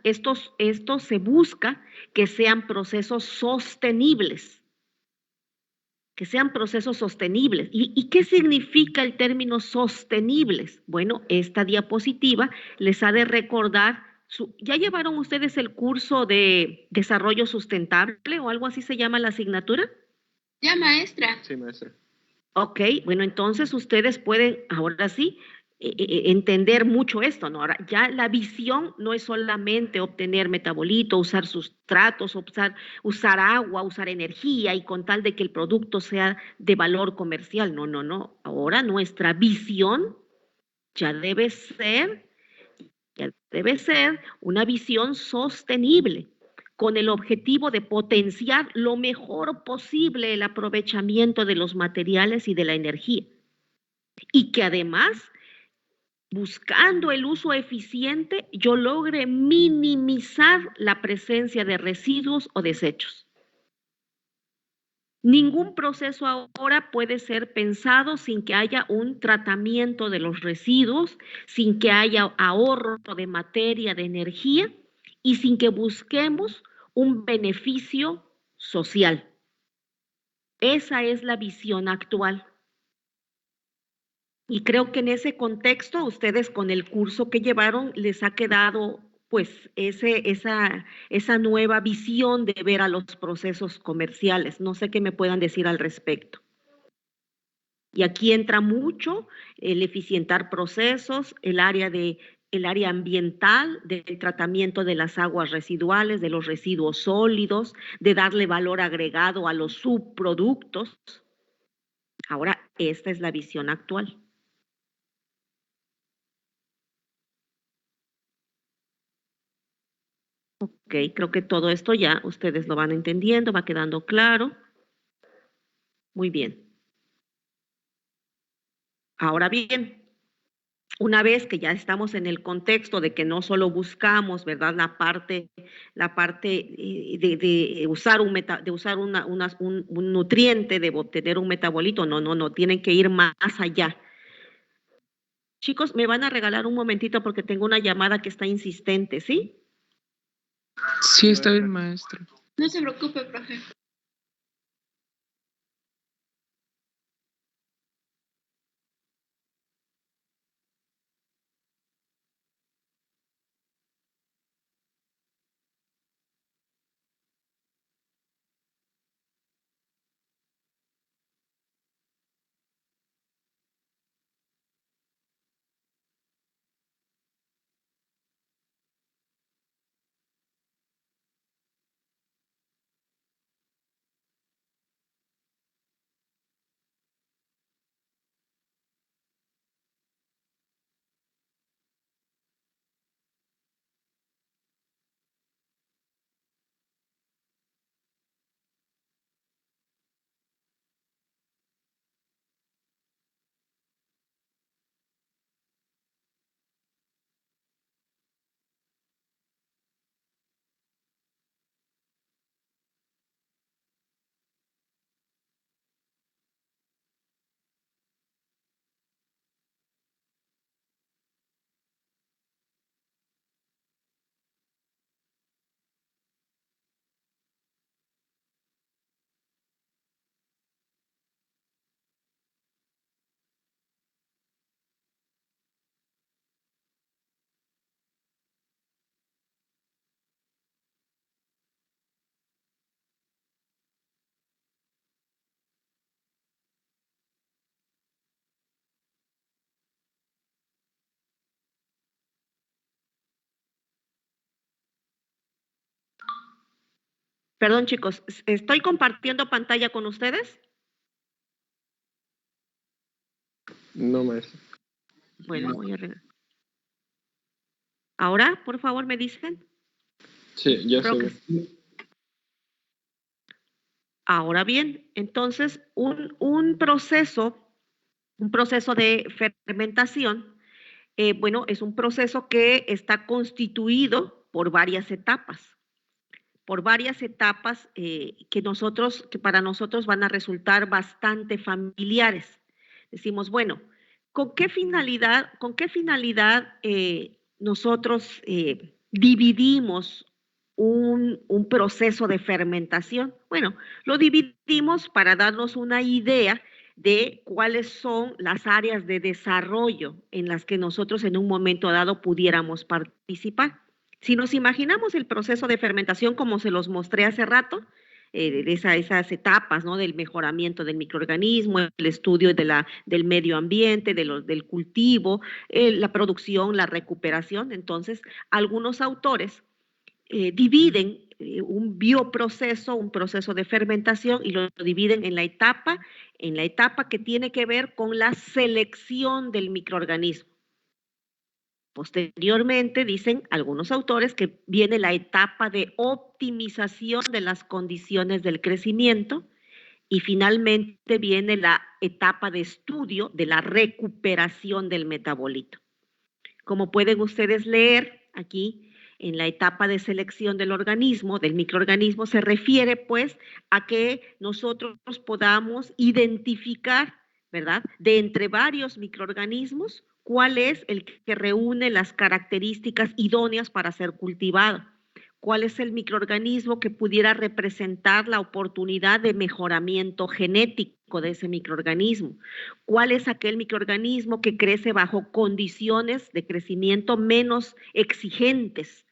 esto se busca que sean procesos sostenibles. ¿Y qué significa el término sostenibles? Bueno, esta diapositiva les ha de recordar, ¿ya llevaron ustedes el curso de desarrollo sustentable o algo así se llama la asignatura? Ya, maestra. Sí, maestra. Ok, bueno, entonces ustedes pueden, ahora sí, entender mucho esto, ¿no? Ahora, ya la visión no es solamente obtener metabolito, usar sustratos, usar agua, usar energía y con tal de que el producto sea de valor comercial. No, no, no. Ahora nuestra visión ya debe ser una visión sostenible, con el objetivo de potenciar lo mejor posible el aprovechamiento de los materiales y de la energía. Y que además, buscando el uso eficiente, yo logre minimizar la presencia de residuos o desechos. Ningún proceso ahora puede ser pensado sin que haya un tratamiento de los residuos, sin que haya ahorro de materia, de energía y sin que busquemos un beneficio social. Esa es la visión actual. Y creo que en ese contexto, a ustedes con el curso que llevaron, les ha quedado pues esa nueva visión de ver a los procesos comerciales. No sé qué me puedan decir al respecto. Y aquí entra mucho el eficientar procesos, el área ambiental, del tratamiento de las aguas residuales, de los residuos sólidos, de darle valor agregado a los subproductos. Ahora, esta es la visión actual. Ok, creo que todo esto ya ustedes lo van entendiendo, va quedando claro. Muy bien. Ahora bien, una vez que ya estamos en el contexto de que no solo buscamos, ¿verdad?, la parte de usar un nutriente, de obtener un metabolito, no, tienen que ir más allá. Chicos, me van a regalar un momentito porque tengo una llamada que está insistente, ¿sí? Sí, está bien, maestra. No se preocupe, profe. Perdón, chicos, ¿estoy compartiendo pantalla con ustedes? No, maestra. Bueno, voy a regresar. Ahora, por favor, me dicen. Sí, ya Creo se que ve. Ahora bien, entonces, un proceso de fermentación, bueno, es un proceso que está constituido por varias etapas. Que para nosotros van a resultar bastante familiares. Decimos, bueno, ¿con qué finalidad nosotros dividimos un proceso de fermentación? Bueno, lo dividimos para darnos una idea de cuáles son las áreas de desarrollo en las que nosotros en un momento dado pudiéramos participar. Si nos imaginamos el proceso de fermentación como se los mostré hace rato, esas etapas, ¿no? Del mejoramiento del microorganismo, el estudio del medio ambiente, del cultivo, la producción, la recuperación. Entonces, algunos autores dividen un bioproceso, un proceso de fermentación, y lo dividen en la etapa que tiene que ver con la selección del microorganismo. Posteriormente, dicen algunos autores que viene la etapa de optimización de las condiciones del crecimiento y finalmente viene la etapa de estudio de la recuperación del metabolito. Como pueden ustedes leer aquí, en la etapa de selección del organismo, del microorganismo, se refiere pues a que nosotros podamos identificar, ¿verdad?, de entre varios microorganismos, cuál es el que reúne las características idóneas para ser cultivado, cuál es el microorganismo que pudiera representar la oportunidad de mejoramiento genético de ese microorganismo, cuál es aquel microorganismo que crece bajo condiciones de crecimiento menos exigentes,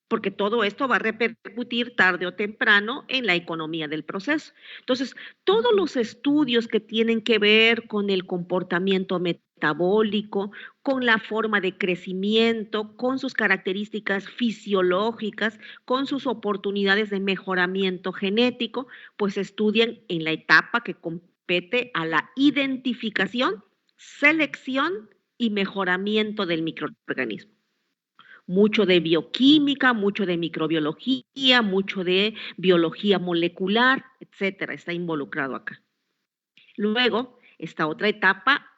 porque todo esto va a repercutir tarde o temprano en la economía del proceso. Entonces, todos los estudios que tienen que ver con el comportamiento metabólico, con la forma de crecimiento, con sus características fisiológicas, con sus oportunidades de mejoramiento genético, pues estudian en la etapa que compete a la identificación, selección y mejoramiento del microorganismo. Mucho de bioquímica, mucho de microbiología, mucho de biología molecular, etcétera, está involucrado acá. Luego, esta otra etapa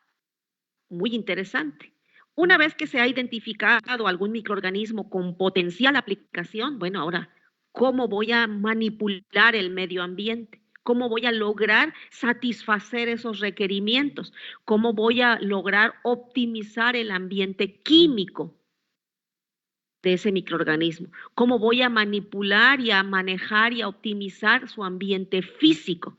muy interesante. Una vez que se ha identificado algún microorganismo con potencial aplicación, bueno, ahora, ¿cómo voy a manipular el medio ambiente? ¿Cómo voy a lograr satisfacer esos requerimientos? ¿Cómo voy a lograr optimizar el ambiente químico de ese microorganismo? ¿Cómo voy a manipular y a manejar y a optimizar su ambiente físico?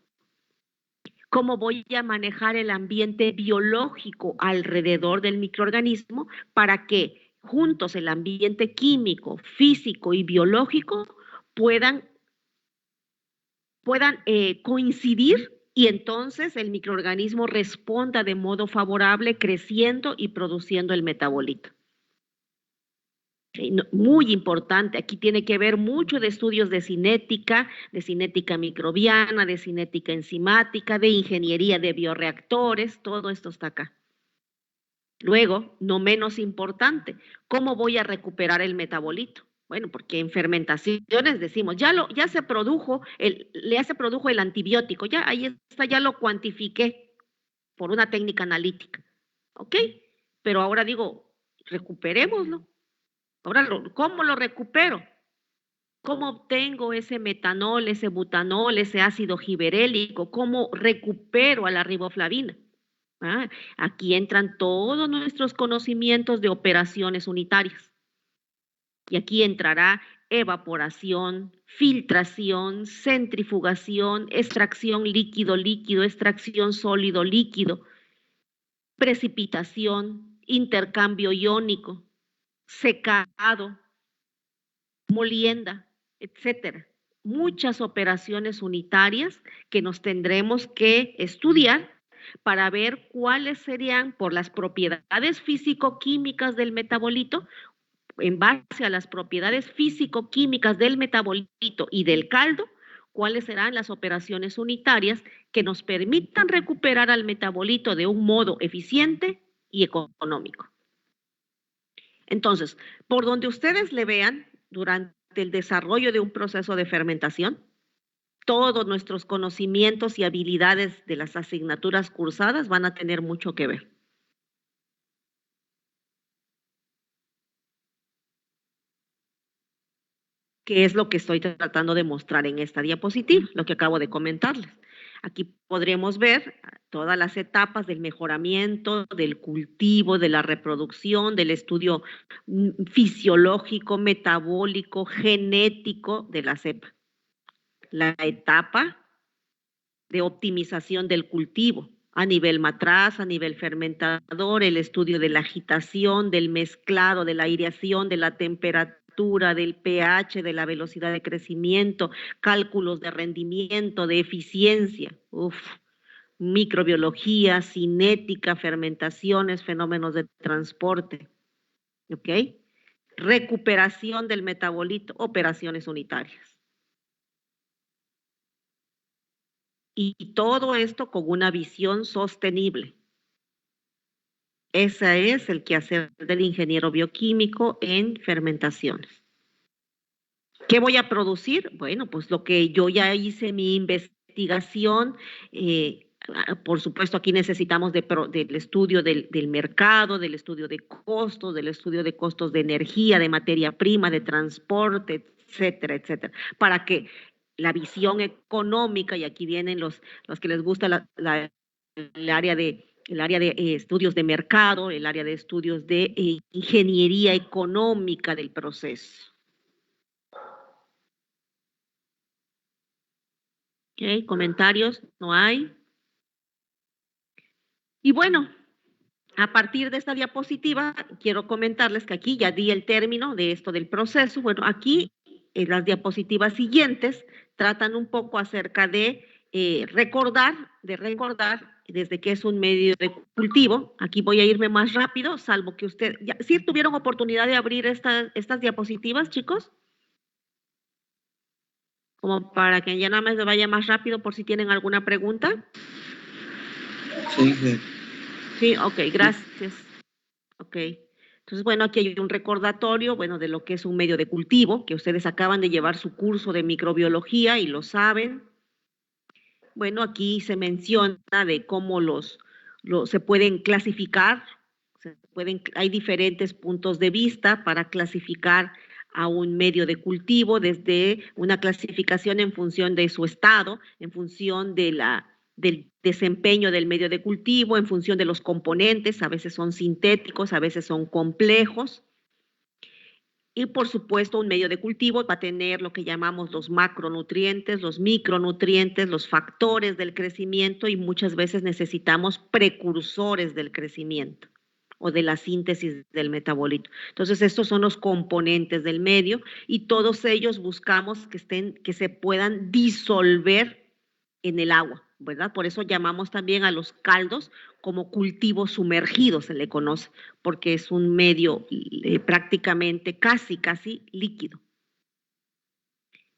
¿Cómo voy a manejar el ambiente biológico alrededor del microorganismo para que juntos el ambiente químico, físico y biológico puedan coincidir y entonces el microorganismo responda de modo favorable, creciendo y produciendo el metabolito? Muy importante, aquí tiene que ver mucho de estudios de cinética microbiana, de cinética enzimática, de ingeniería de bioreactores, todo esto está acá. Luego, no menos importante, ¿cómo voy a recuperar el metabolito? Bueno, porque en fermentaciones decimos, ya se produjo el antibiótico, ya ahí está, ya lo cuantifiqué por una técnica analítica, ¿ok? Pero ahora digo, recuperémoslo. Ahora, ¿cómo lo recupero? ¿Cómo obtengo ese metanol, ese butanol, ese ácido giberélico? ¿Cómo recupero a la riboflavina? Aquí entran todos nuestros conocimientos de operaciones unitarias. Y aquí entrará evaporación, filtración, centrifugación, extracción líquido-líquido, extracción sólido-líquido, precipitación, intercambio iónico, secado, molienda, etcétera. Muchas operaciones unitarias que nos tendremos que estudiar para ver cuáles serían, por las propiedades físico-químicas del metabolito, en base a las propiedades físico-químicas del metabolito y del caldo, cuáles serán las operaciones unitarias que nos permitan recuperar al metabolito de un modo eficiente y económico. Entonces, por donde ustedes le vean durante el desarrollo de un proceso de fermentación, todos nuestros conocimientos y habilidades de las asignaturas cursadas van a tener mucho que ver. ¿Qué es lo que estoy tratando de mostrar en esta diapositiva? Lo que acabo de comentarles. Aquí podremos ver todas las etapas del mejoramiento, del cultivo, de la reproducción, del estudio fisiológico, metabólico, genético de la cepa. La etapa de optimización del cultivo a nivel matraz, a nivel fermentador, el estudio de la agitación, del mezclado, de la aireación, de la temperatura, del pH, de la velocidad de crecimiento, cálculos de rendimiento, de eficiencia, microbiología, cinética, fermentaciones, fenómenos de transporte, ¿ok? Recuperación del metabolito, operaciones unitarias. Y todo esto con una visión sostenible. Ese es el quehacer del ingeniero bioquímico en fermentaciones. ¿Qué voy a producir? Bueno, pues lo que yo ya hice mi investigación, por supuesto aquí necesitamos del estudio del mercado, del estudio de costos, del estudio de costos de energía, de materia prima, de transporte, etcétera, etcétera, para que la visión económica, y aquí vienen los que les gusta el área de estudios de mercado, el área de estudios de ingeniería económica del proceso. ¿Ok? ¿Comentarios? ¿No hay? Y bueno, a partir de esta diapositiva, quiero comentarles que aquí ya di el término de esto del proceso. Bueno, aquí en las diapositivas siguientes tratan un poco acerca de recordar desde que es un medio de cultivo. Aquí voy a irme más rápido, salvo que ustedes, ¿sí tuvieron oportunidad de abrir estas diapositivas, chicos? Como para que ya nada más me vaya más rápido por si tienen alguna pregunta. Sí. Sí, ok, gracias. Ok. Entonces, bueno, aquí hay un recordatorio, bueno, de lo que es un medio de cultivo, que ustedes acaban de llevar su curso de microbiología y lo saben. Bueno, aquí se menciona de cómo se pueden clasificar, hay diferentes puntos de vista para clasificar a un medio de cultivo, desde una clasificación en función de su estado, en función del desempeño del medio de cultivo, en función de los componentes, a veces son sintéticos, a veces son complejos. Y por supuesto, un medio de cultivo va a tener lo que llamamos los macronutrientes, los micronutrientes, los factores del crecimiento, y muchas veces necesitamos precursores del crecimiento o de la síntesis del metabolito. Entonces, estos son los componentes del medio y todos ellos buscamos que se puedan disolver en el agua, ¿verdad? Por eso llamamos también a los caldos como cultivos sumergidos, se le conoce, porque es un medio prácticamente casi líquido.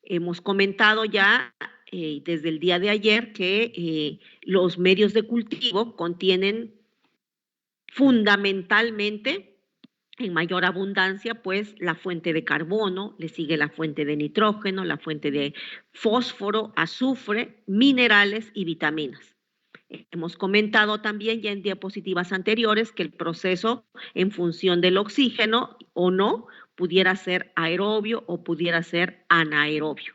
Hemos comentado ya desde el día de ayer que los medios de cultivo contienen fundamentalmente, en mayor abundancia, pues la fuente de carbono, le sigue la fuente de nitrógeno, la fuente de fósforo, azufre, minerales y vitaminas. Hemos comentado también ya en diapositivas anteriores que el proceso en función del oxígeno o no pudiera ser aerobio o pudiera ser anaerobio.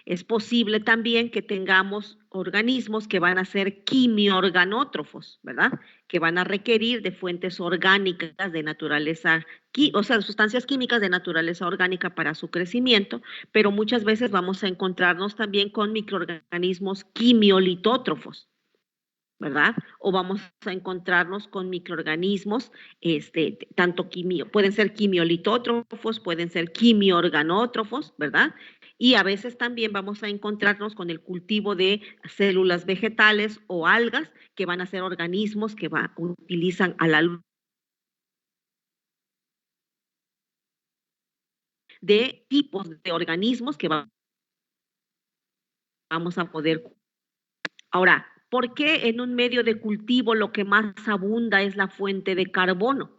Es posible también que tengamos organismos que van a ser quimiorganótrofos, ¿verdad? Que van a requerir de fuentes orgánicas de naturaleza, o sea, sustancias químicas de naturaleza orgánica para su crecimiento, pero muchas veces vamos a encontrarnos también con microorganismos quimiolitótrofos, ¿verdad? O vamos a encontrarnos con microorganismos, pueden ser quimiolitótrofos, pueden ser quimiorganótrofos, ¿verdad? Y a veces también vamos a encontrarnos con el cultivo de células vegetales o algas, que van a ser organismos que utilizan a la luz de tipos de organismos que van vamos a poder. Ahora, ¿por qué en un medio de cultivo lo que más abunda es la fuente de carbono?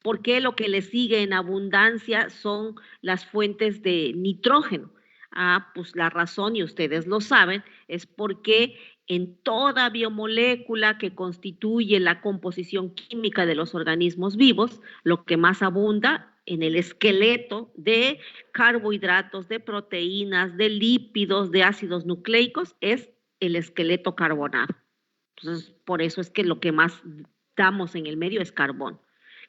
¿Por qué lo que le sigue en abundancia son las fuentes de nitrógeno? Ah, pues la razón, y ustedes lo saben, es porque en toda biomolécula que constituye la composición química de los organismos vivos, lo que más abunda en el esqueleto de carbohidratos, de proteínas, de lípidos, de ácidos nucleicos, es el esqueleto carbonado. Entonces, por eso es que lo que más damos en el medio es carbón.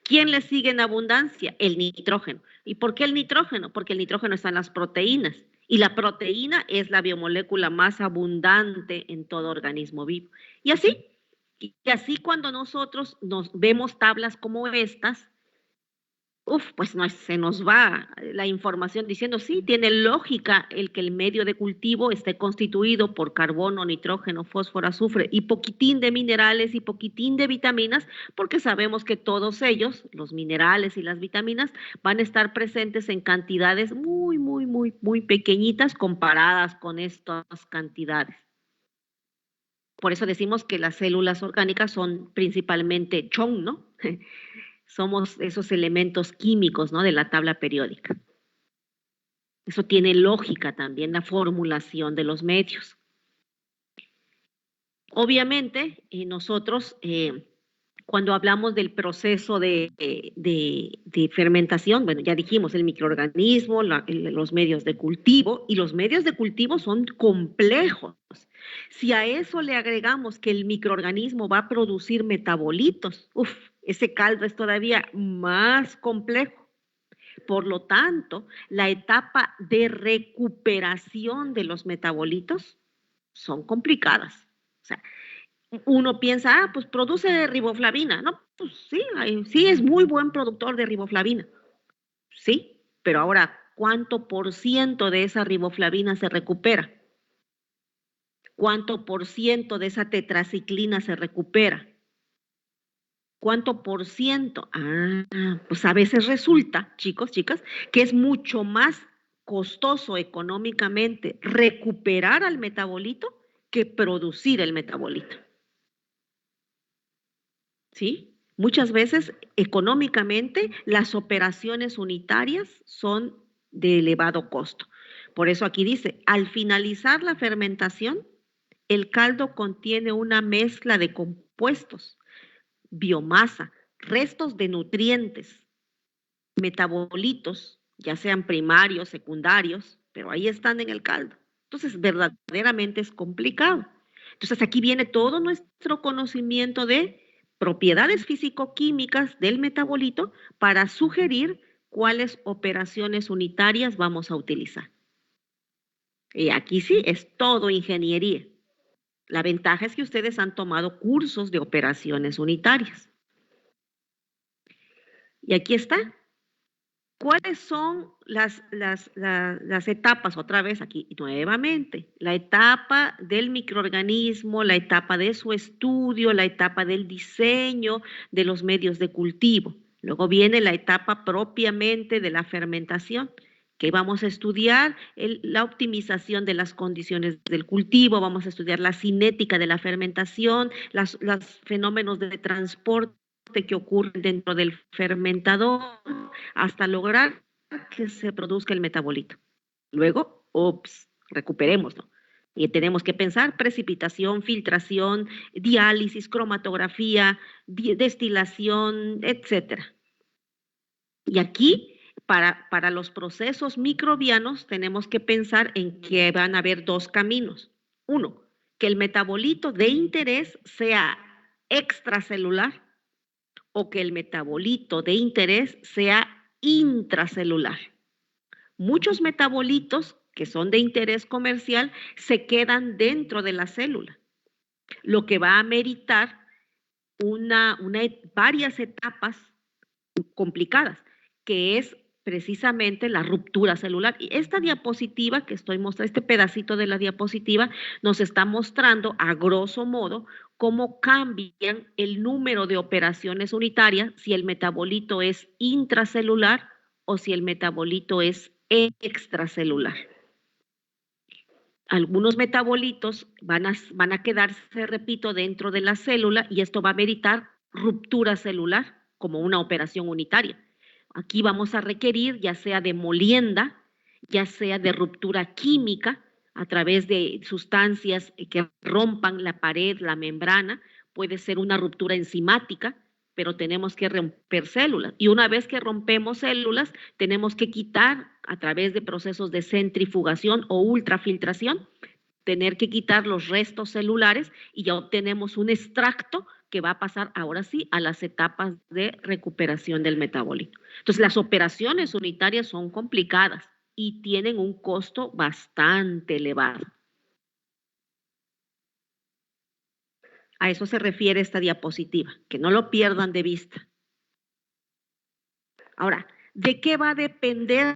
¿Quién le sigue en abundancia? El nitrógeno. ¿Y por qué el nitrógeno? Porque el nitrógeno está en las proteínas. Y la proteína es la biomolécula más abundante en todo organismo vivo. Y así cuando nosotros nos vemos tablas como estas, pues se nos va la información diciendo, sí, tiene lógica el que el medio de cultivo esté constituido por carbono, nitrógeno, fósforo, azufre y poquitín de minerales y poquitín de vitaminas, porque sabemos que todos ellos, los minerales y las vitaminas, van a estar presentes en cantidades muy, muy, muy, muy pequeñitas comparadas con estas cantidades. Por eso decimos que las células orgánicas son principalmente chon, ¿no? Somos esos elementos químicos, ¿no?, de la tabla periódica. Eso tiene lógica también, la formulación de los medios. Obviamente, nosotros, cuando hablamos del proceso de fermentación, bueno, ya dijimos el microorganismo, los medios de cultivo, y los medios de cultivo son complejos. Si a eso le agregamos que el microorganismo va a producir metabolitos, ese caldo es todavía más complejo. Por lo tanto, la etapa de recuperación de los metabolitos son complicadas. O sea, uno piensa, pues produce riboflavina. No, pues sí es muy buen productor de riboflavina. Sí, pero ahora, ¿cuánto por ciento de esa riboflavina se recupera? ¿Cuánto por ciento de esa tetraciclina se recupera? ¿Cuánto por ciento? Pues a veces resulta, chicos, chicas, que es mucho más costoso económicamente recuperar al metabolito que producir el metabolito. ¿Sí? Muchas veces económicamente las operaciones unitarias son de elevado costo. Por eso aquí dice, al finalizar la fermentación, el caldo contiene una mezcla de compuestos, biomasa, restos de nutrientes, metabolitos, ya sean primarios, secundarios, pero ahí están en el caldo. Entonces, verdaderamente es complicado. Entonces, aquí viene todo nuestro conocimiento de propiedades físico-químicas del metabolito para sugerir cuáles operaciones unitarias vamos a utilizar. Y aquí sí es todo ingeniería. La ventaja es que ustedes han tomado cursos de operaciones unitarias. Y aquí está. ¿Cuáles son las etapas? Otra vez aquí, nuevamente. La etapa del microorganismo, la etapa de su estudio, la etapa del diseño de los medios de cultivo. Luego viene la etapa propiamente de la fermentación, que vamos a estudiar la optimización de las condiciones del cultivo, vamos a estudiar la cinética de la fermentación, los fenómenos de transporte que ocurren dentro del fermentador, hasta lograr que se produzca el metabolito. Luego, recuperémoslo. Y tenemos que pensar precipitación, filtración, diálisis, cromatografía, destilación, etc. Y aquí, para los procesos microbianos, tenemos que pensar en que van a haber dos caminos. Uno, que el metabolito de interés sea extracelular o que el metabolito de interés sea intracelular. Muchos metabolitos que son de interés comercial se quedan dentro de la célula, lo que va a meritar varias etapas complicadas, que es precisamente la ruptura celular. Y esta diapositiva que estoy mostrando, este pedacito de la diapositiva, nos está mostrando a grosso modo cómo cambian el número de operaciones unitarias si el metabolito es intracelular o si el metabolito es extracelular. Algunos metabolitos van a quedarse, repito, dentro de la célula y esto va a meritar ruptura celular como una operación unitaria. Aquí vamos a requerir ya sea de molienda, ya sea de ruptura química a través de sustancias que rompan la pared, la membrana, puede ser una ruptura enzimática, pero tenemos que romper células. Y una vez que rompemos células, tenemos que quitar a través de procesos de centrifugación o ultrafiltración, tener que quitar los restos celulares y ya obtenemos un extracto que va a pasar ahora sí a las etapas de recuperación del metabolito. Entonces, las operaciones unitarias son complicadas y tienen un costo bastante elevado. A eso se refiere esta diapositiva, que no lo pierdan de vista. Ahora, ¿de qué va a depender?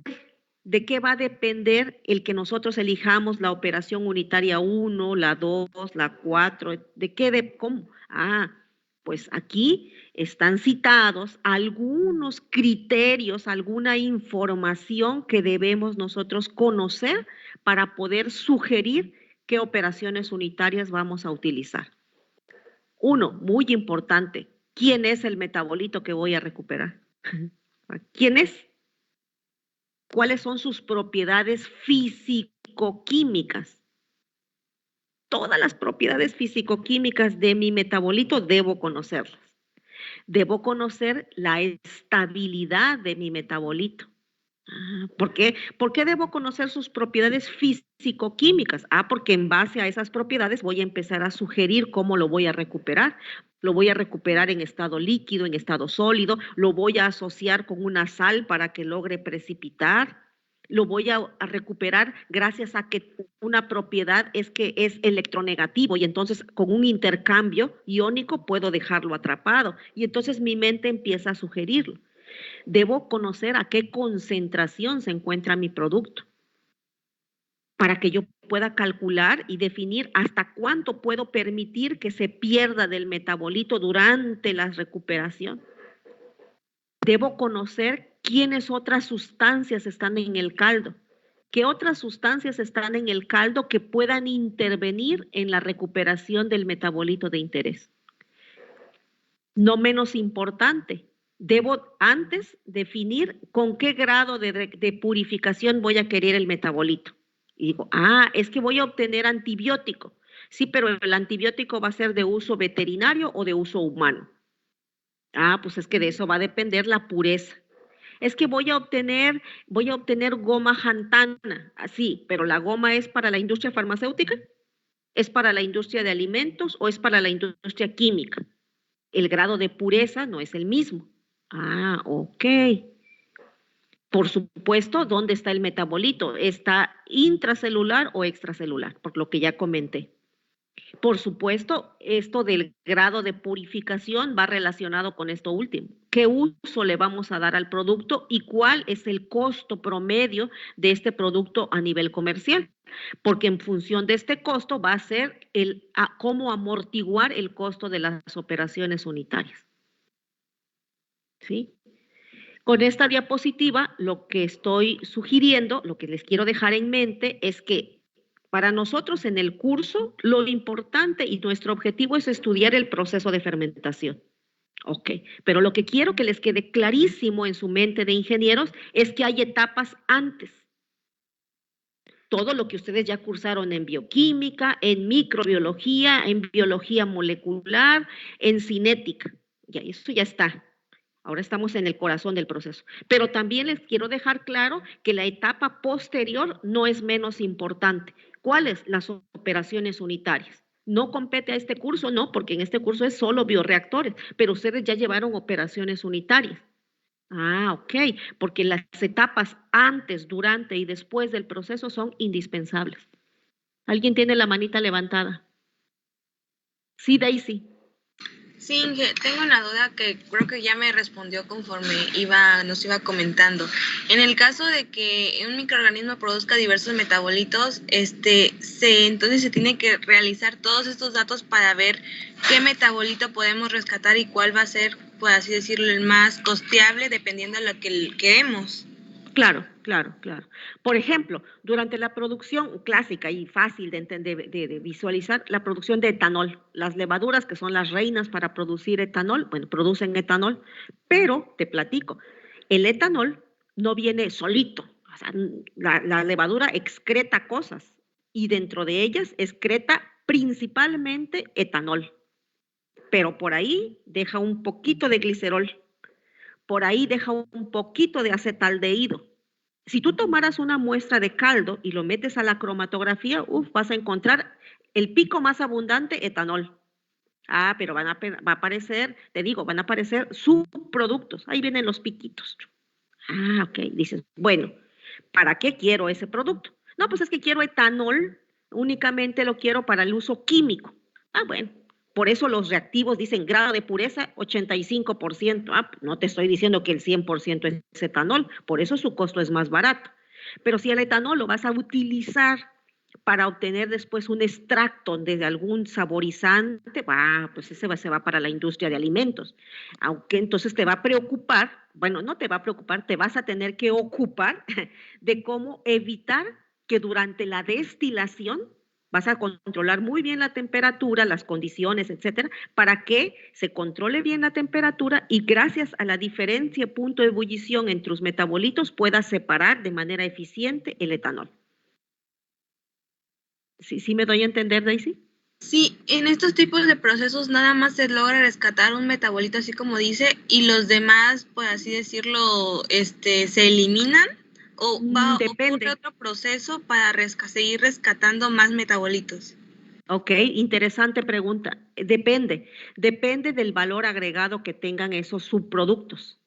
¿De qué va a depender el que nosotros elijamos la operación unitaria 1, la 2, la 4? ¿De qué? ¿Cómo? Pues aquí están citados algunos criterios, alguna información que debemos nosotros conocer para poder sugerir qué operaciones unitarias vamos a utilizar. Uno, muy importante, ¿quién es el metabolito que voy a recuperar? ¿Quién es? ¿Cuáles son sus propiedades físico-químicas? Todas las propiedades físico-químicas de mi metabolito debo conocerlas. Debo conocer la estabilidad de mi metabolito. ¿Por qué? ¿Por qué debo conocer sus propiedades físico-químicas? Porque en base a esas propiedades voy a empezar a sugerir cómo lo voy a recuperar. Lo voy a recuperar en estado líquido, en estado sólido, lo voy a asociar con una sal para que logre precipitar, lo voy a recuperar gracias a que una propiedad es que es electronegativo y entonces con un intercambio iónico puedo dejarlo atrapado y entonces mi mente empieza a sugerirlo. Debo conocer a qué concentración se encuentra mi producto para que yo pueda calcular y definir hasta cuánto puedo permitir que se pierda del metabolito durante la recuperación. Debo conocer quiénes otras sustancias están en el caldo, qué otras sustancias están en el caldo que puedan intervenir en la recuperación del metabolito de interés. No menos importante, debo antes definir con qué grado de purificación voy a querer el metabolito. Y digo, es que voy a obtener antibiótico. Sí, pero el antibiótico va a ser de uso veterinario o de uso humano. Pues es que de eso va a depender la pureza. Es que voy a obtener goma xantana, así, pero la goma es para la industria farmacéutica, es para la industria de alimentos o es para la industria química. El grado de pureza no es el mismo. Ok. Por supuesto, ¿dónde está el metabolito? ¿Está intracelular o extracelular? Por lo que ya comenté. Por supuesto, esto del grado de purificación va relacionado con esto último. ¿Qué uso le vamos a dar al producto y cuál es el costo promedio de este producto a nivel comercial? Porque en función de este costo va a ser cómo amortiguar el costo de las operaciones unitarias. ¿Sí? Con esta diapositiva, lo que estoy sugiriendo, lo que les quiero dejar en mente es que para nosotros en el curso, lo importante y nuestro objetivo es estudiar el proceso de fermentación. Ok, pero lo que quiero que les quede clarísimo en su mente de ingenieros es que hay etapas antes. Todo lo que ustedes ya cursaron en bioquímica, en microbiología, en biología molecular, en cinética, ya, eso ya está. Ahora estamos en el corazón del proceso. Pero también les quiero dejar claro que la etapa posterior no es menos importante. ¿Cuáles? Las operaciones unitarias. No compete a este curso, no, porque en este curso es solo bioreactores, pero ustedes ya llevaron operaciones unitarias. Ok, porque las etapas antes, durante y después del proceso son indispensables. ¿Alguien tiene la manita levantada? Sí, Daisy. Sí, Inge, tengo una duda que creo que ya me respondió conforme nos iba comentando. En el caso de que un microorganismo produzca diversos metabolitos, entonces se tiene que realizar todos estos datos para ver qué metabolito podemos rescatar y cuál va a ser, por así decirlo, el más costeable dependiendo de lo que queremos. Claro, claro, claro. Por ejemplo, durante la producción clásica y fácil de entender, de visualizar, la producción de etanol, las levaduras que son las reinas para producir etanol, bueno, producen etanol, pero te platico, el etanol no viene solito, o sea, la levadura excreta cosas y dentro de ellas excreta principalmente etanol, pero por ahí deja un poquito de glicerol, por ahí deja un poquito de acetaldehído. Si tú tomaras una muestra de caldo y lo metes a la cromatografía, vas a encontrar el pico más abundante, etanol. Ah, pero va a aparecer, te digo, van a aparecer subproductos. Ahí vienen los piquitos. Ah, ok. Dices, bueno, ¿para qué quiero ese producto? No, pues es que quiero etanol, únicamente lo quiero para el uso químico. Ah, bueno, por eso los reactivos dicen grado de pureza 85%. Ah, no te estoy diciendo que el 100% es etanol, por eso su costo es más barato. Pero si el etanol lo vas a utilizar para obtener después un extracto de algún saborizante, pues ese se va para la industria de alimentos. Aunque entonces te va a preocupar, bueno, no te va a preocupar, te vas a tener que ocupar de cómo evitar que durante la destilación vas a controlar muy bien la temperatura, las condiciones, etcétera, para que se controle bien la temperatura y gracias a la diferencia punto de ebullición entre tus metabolitos puedas separar de manera eficiente el etanol. ¿Sí me doy a entender, Daisy? Sí, en estos tipos de procesos nada más se logra rescatar un metabolito, así como dice, y los demás, por así decirlo, se eliminan, o ocurre otro proceso para seguir rescatando más metabolitos. Ok, interesante pregunta. Depende del valor agregado que tengan esos subproductos.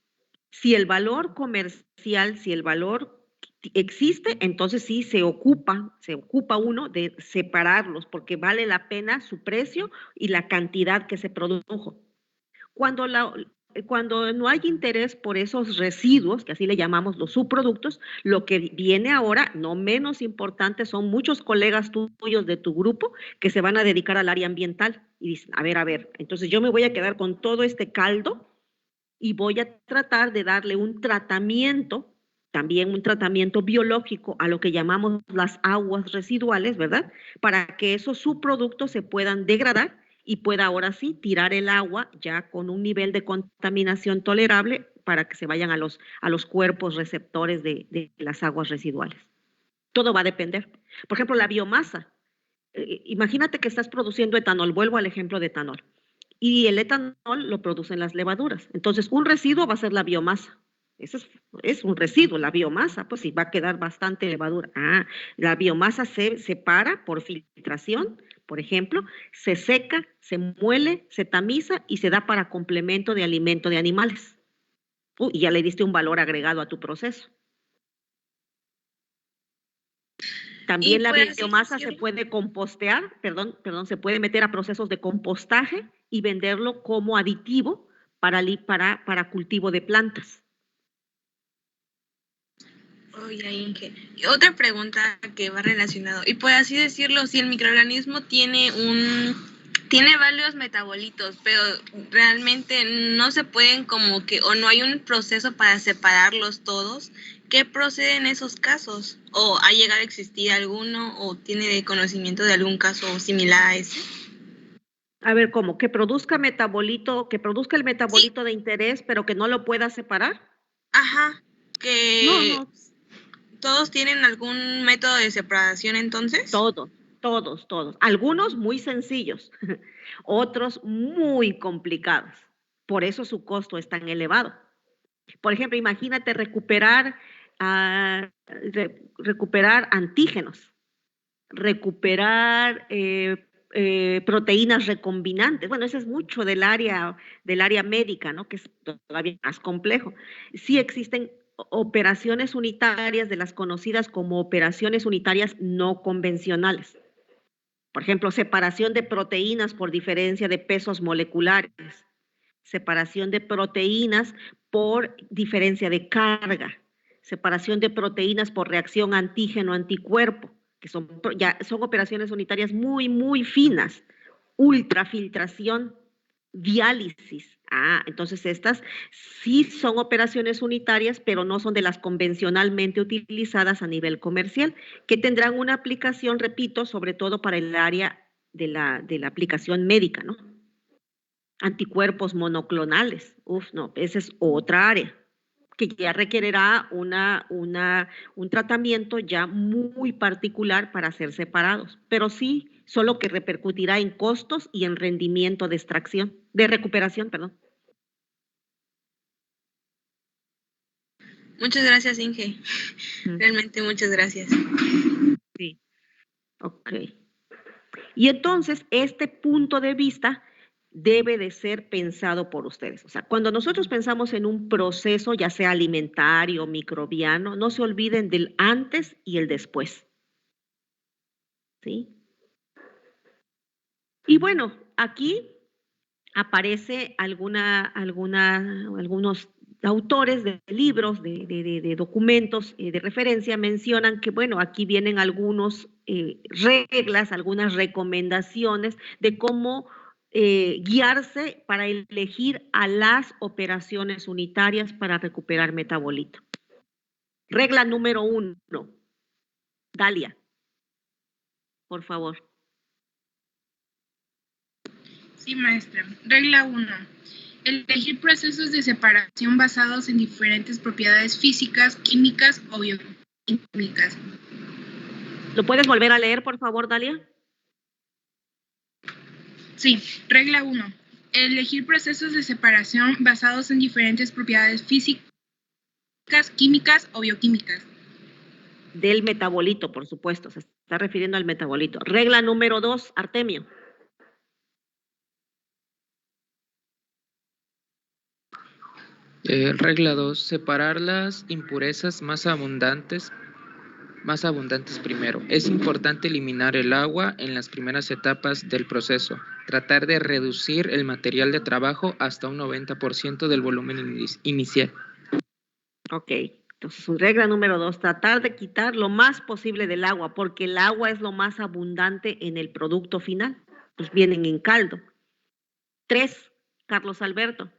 Si el valor comercial, si el valor existe, entonces sí se ocupa uno de separarlos porque vale la pena su precio y la cantidad que se produjo. Cuando no hay interés por esos residuos, que así le llamamos los subproductos, lo que viene ahora, no menos importante, son muchos colegas tuyos de tu grupo que se van a dedicar al área ambiental y dicen, a ver, entonces yo me voy a quedar con todo este caldo y voy a tratar de darle un tratamiento, también un tratamiento biológico a lo que llamamos las aguas residuales, ¿verdad? Para que esos subproductos se puedan degradar y pueda ahora sí tirar el agua ya con un nivel de contaminación tolerable para que se vayan a los cuerpos receptores de las aguas residuales. Todo va a depender. Por ejemplo, la biomasa. Imagínate que estás produciendo etanol, vuelvo al ejemplo de etanol. Y el etanol lo producen las levaduras. Entonces, un residuo va a ser la biomasa. Eso es un residuo, la biomasa, pues sí, va a quedar bastante levadura. La biomasa se separa por filtración, por ejemplo, se seca, se muele, se tamiza y se da para complemento de alimento de animales. Y ya le diste un valor agregado a tu proceso. También la biomasa se puede compostear, se puede meter a procesos de compostaje y venderlo como aditivo para cultivo de plantas. Oye, Inge, otra pregunta que va relacionado, y por así decirlo, si el microorganismo tiene varios metabolitos, pero realmente no se pueden o no hay un proceso para separarlos todos, ¿qué procede en esos casos? ¿O ha llegado a existir alguno o tiene conocimiento de algún caso similar a ese? A ver, ¿cómo? ¿Que produzca el metabolito de interés, pero que no lo pueda separar? Ajá, que no. ¿Todos tienen algún método de separación entonces? Todos. Algunos muy sencillos, otros muy complicados. Por eso su costo es tan elevado. Por ejemplo, imagínate recuperar antígenos, recuperar proteínas recombinantes. Bueno, eso es mucho del área médica, ¿no? Que es todavía más complejo. Sí existen operaciones unitarias de las conocidas como operaciones unitarias no convencionales. Por ejemplo, separación de proteínas por diferencia de pesos moleculares, separación de proteínas por diferencia de carga, separación de proteínas por reacción antígeno-anticuerpo, que son operaciones unitarias muy, muy finas, ultrafiltración, diálisis. Entonces estas sí son operaciones unitarias, pero no son de las convencionalmente utilizadas a nivel comercial, que tendrán una aplicación, repito, sobre todo para el área de la aplicación médica, ¿no? Anticuerpos monoclonales, no, esa es otra área, que ya requerirá un tratamiento ya muy particular para ser separados, pero sí, solo que repercutirá en costos y en rendimiento de extracción, de recuperación, perdón. Muchas gracias, Inge. Realmente muchas gracias. Sí. Ok. Y entonces, este punto de vista debe de ser pensado por ustedes. O sea, cuando nosotros pensamos en un proceso, ya sea alimentario, microbiano, no se olviden del antes y el después. ¿Sí? Y bueno, aquí aparece algunos autores de libros, de documentos de referencia, mencionan que, bueno, aquí vienen algunas reglas, algunas recomendaciones de cómo guiarse para elegir a las operaciones unitarias para recuperar metabolito. Regla número 1. Dalia, por favor. Sí, maestra. Regla 1. Elegir procesos de separación basados en diferentes propiedades físicas, químicas o bioquímicas. ¿Lo puedes volver a leer, por favor, Dalia? Sí, regla 1. Elegir procesos de separación basados en diferentes propiedades físicas, químicas o bioquímicas. Del metabolito, por supuesto, se está refiriendo al metabolito. Regla número 2, Artemio. Regla 2, separar las impurezas más abundantes primero. Es importante eliminar el agua en las primeras etapas del proceso. Tratar de reducir el material de trabajo hasta un 90% del volumen inicial. Ok, entonces regla número 2, tratar de quitar lo más posible del agua, porque el agua es lo más abundante en el producto final. Pues vienen en caldo. 3, Carlos Alberto.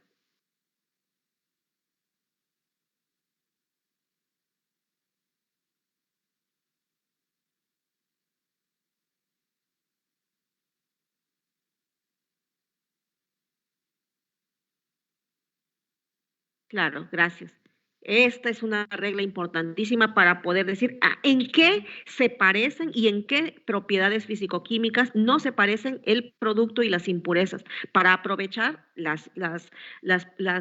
Claro, gracias. Esta es una regla importantísima para poder decir en qué se parecen y en qué propiedades físico-químicas no se parecen el producto y las impurezas, para aprovechar las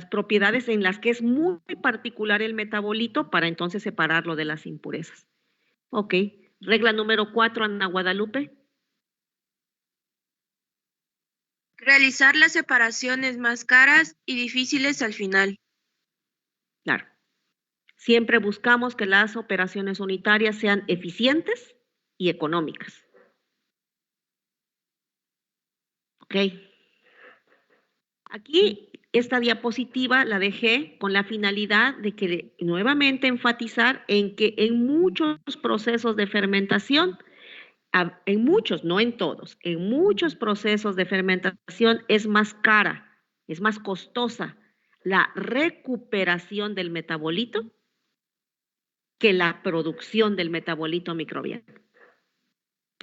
propiedades en las que es muy particular el metabolito para entonces separarlo de las impurezas. Ok, regla número 4, Ana Guadalupe. Realizar las separaciones más caras y difíciles al final. Claro. Siempre buscamos que las operaciones unitarias sean eficientes y económicas. Ok. Aquí esta diapositiva la dejé con la finalidad de que nuevamente enfatizar en que en muchos procesos de fermentación, en muchos, no en todos, en muchos procesos de fermentación es más cara, es más costosa la recuperación del metabolito que la producción del metabolito microbiano.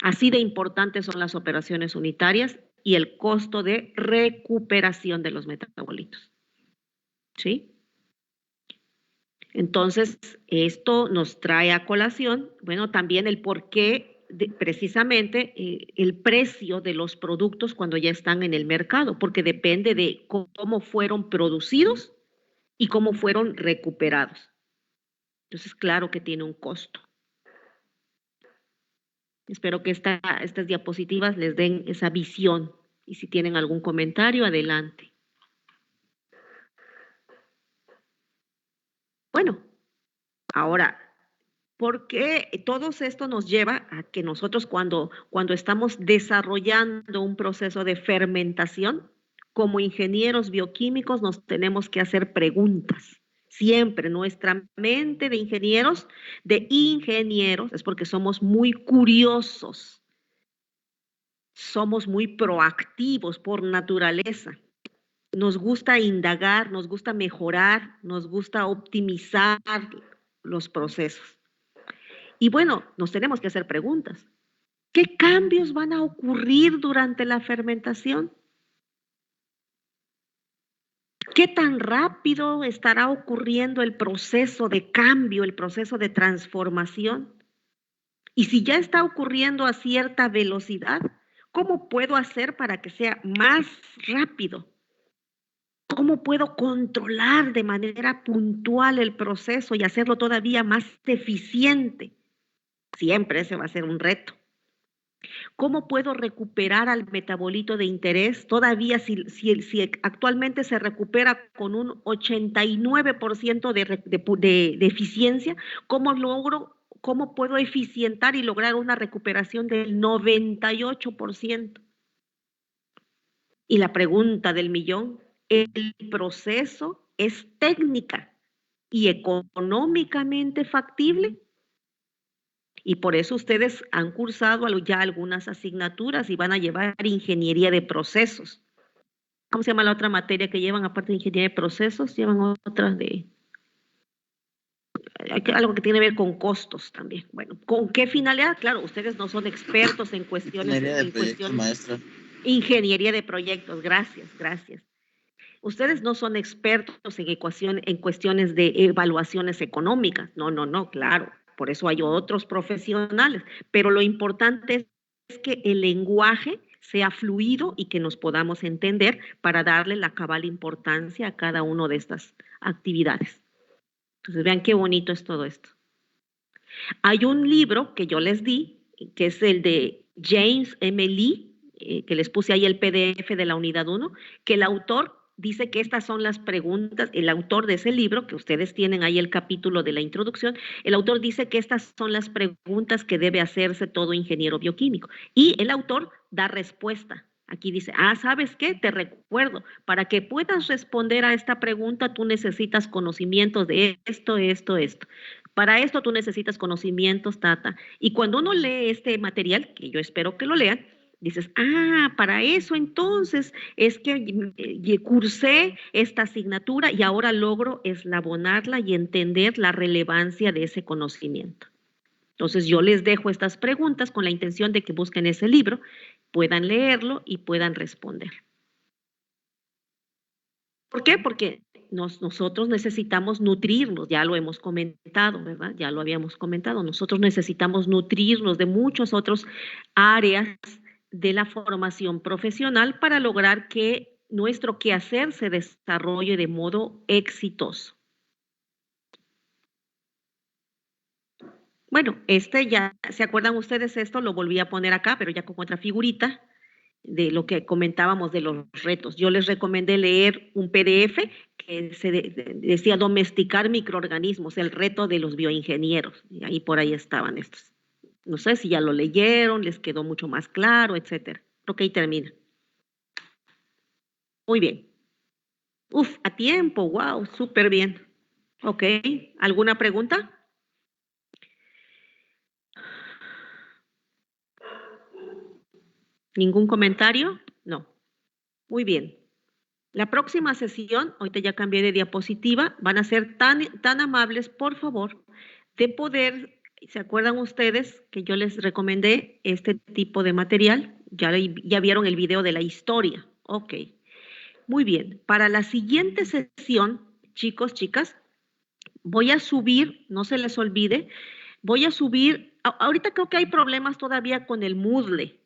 Así de importantes son las operaciones unitarias y el costo de recuperación de los metabolitos. ¿Sí? Entonces, esto nos trae a colación, bueno, también el por qué precisamente el precio de los productos cuando ya están en el mercado, porque depende de cómo fueron producidos y cómo fueron recuperados. Entonces, claro que tiene un costo. Espero que estas diapositivas les den esa visión. Y si tienen algún comentario, adelante. Bueno, ahora, ¿por qué todo esto nos lleva a que nosotros cuando estamos desarrollando un proceso de fermentación, como ingenieros bioquímicos nos tenemos que hacer preguntas? Siempre nuestra mente de ingenieros, es porque somos muy curiosos, somos muy proactivos por naturaleza. nos gusta indagar, nos gusta mejorar, nos gusta optimizar los procesos. Y bueno, nos tenemos que hacer preguntas. ¿Qué cambios van a ocurrir durante la fermentación? ¿Qué tan rápido estará ocurriendo el proceso de cambio, el proceso de transformación? Y si ya está ocurriendo a cierta velocidad, ¿cómo puedo hacer para que sea más rápido? ¿Cómo puedo controlar de manera puntual el proceso y hacerlo todavía más eficiente? Siempre ese va a ser un reto. ¿Cómo puedo recuperar al metabolito de interés? Todavía si actualmente se recupera con un 89% de eficiencia, ¿cómo puedo eficientar y lograr una recuperación del 98%? Y la pregunta del millón, ¿el proceso es técnica y económicamente factible? Y por eso ustedes han cursado ya algunas asignaturas y van a llevar ingeniería de procesos. ¿Cómo se llama la otra materia que llevan aparte de ingeniería de procesos? Llevan otras de algo que tiene que ver con costos también. Bueno, ¿con qué finalidad? Claro, ustedes no son expertos en cuestiones. Ingeniería de proyectos, maestra. Ingeniería de proyectos, gracias. Ustedes no son expertos en cuestiones de evaluaciones económicas. No, claro. Por eso hay otros profesionales. Pero lo importante es que el lenguaje sea fluido y que nos podamos entender para darle la cabal importancia a cada una de estas actividades. Entonces, vean qué bonito es todo esto. Hay un libro que yo les di, que es el de James M. Lee, que les puse ahí el PDF de la unidad 1, que el autor dice que estas son las preguntas, el autor de ese libro, que ustedes tienen ahí el capítulo de la introducción, el autor dice que estas son las preguntas que debe hacerse todo ingeniero bioquímico. Y el autor da respuesta. Aquí dice, ¿sabes qué? Te recuerdo, para que puedas responder a esta pregunta, tú necesitas conocimientos de esto. Para esto tú necesitas conocimientos, Y cuando uno lee este material, que yo espero que lo lean, dices, para eso entonces es que cursé esta asignatura y ahora logro eslabonarla y entender la relevancia de ese conocimiento. Entonces yo les dejo estas preguntas con la intención de que busquen ese libro, puedan leerlo y puedan responder. ¿Por qué? Porque nosotros necesitamos nutrirnos, ya lo hemos comentado, ¿verdad? Ya lo habíamos comentado, nosotros necesitamos nutrirnos de muchas otras áreas de la formación profesional para lograr que nuestro quehacer se desarrolle de modo exitoso. Bueno, ya, ¿se acuerdan ustedes esto? Lo volví a poner acá, pero ya con otra figurita de lo que comentábamos de los retos. Yo les recomendé leer un PDF que decía domesticar microorganismos, el reto de los bioingenieros. Y ahí por ahí estaban estos. No sé si ya lo leyeron, les quedó mucho más claro, etcétera. Creo que ahí termina. Muy bien. A tiempo, wow, súper bien. Ok, ¿alguna pregunta? ¿Ningún comentario? No. Muy bien. La próxima sesión, ahorita ya cambié de diapositiva, van a ser tan amables, por favor, de poder... ¿Se acuerdan ustedes que yo les recomendé este tipo de material? Ya vieron el video de la historia. Ok. Muy bien. Para la siguiente sesión, chicos, chicas, voy a subir, no se les olvide, voy a subir, ahorita creo que hay problemas todavía con el Moodle.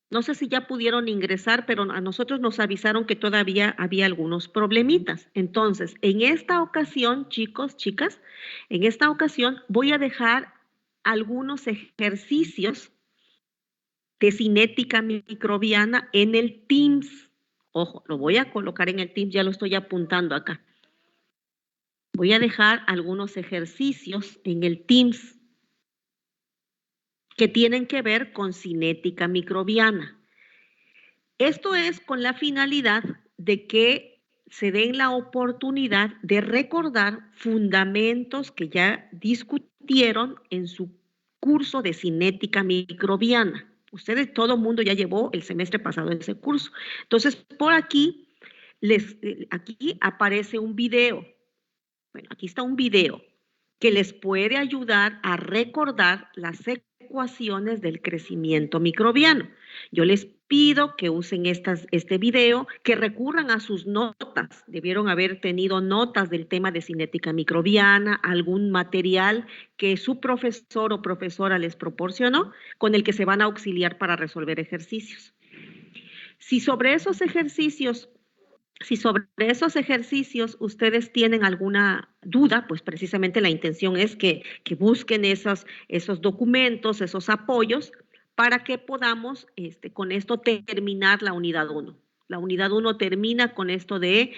No sé si ya pudieron ingresar, pero a nosotros nos avisaron que todavía había algunos problemitas. Entonces, en esta ocasión, chicos, chicas, en esta ocasión voy a dejar algunos ejercicios de cinética microbiana en el Teams. Ojo, lo voy a colocar en el Teams, ya lo estoy apuntando acá. Voy a dejar algunos ejercicios en el Teams que tienen que ver con cinética microbiana. Esto es con la finalidad de que se den la oportunidad de recordar fundamentos que ya discutieron en su curso de cinética microbiana. Ustedes, todo el mundo ya llevó el semestre pasado ese curso. Entonces, por aquí aquí aparece un video. Bueno, aquí está un video que les puede ayudar a recordar las ecuaciones del crecimiento microbiano. Yo les pido que usen este video, que recurran a sus notas. Debieron haber tenido notas del tema de cinética microbiana, algún material que su profesor o profesora les proporcionó, con el que se van a auxiliar para resolver ejercicios. Si sobre esos ejercicios ustedes tienen alguna duda, pues precisamente la intención es que busquen esos documentos, esos apoyos, para que podamos con esto terminar la unidad 1. La unidad 1 termina con esto de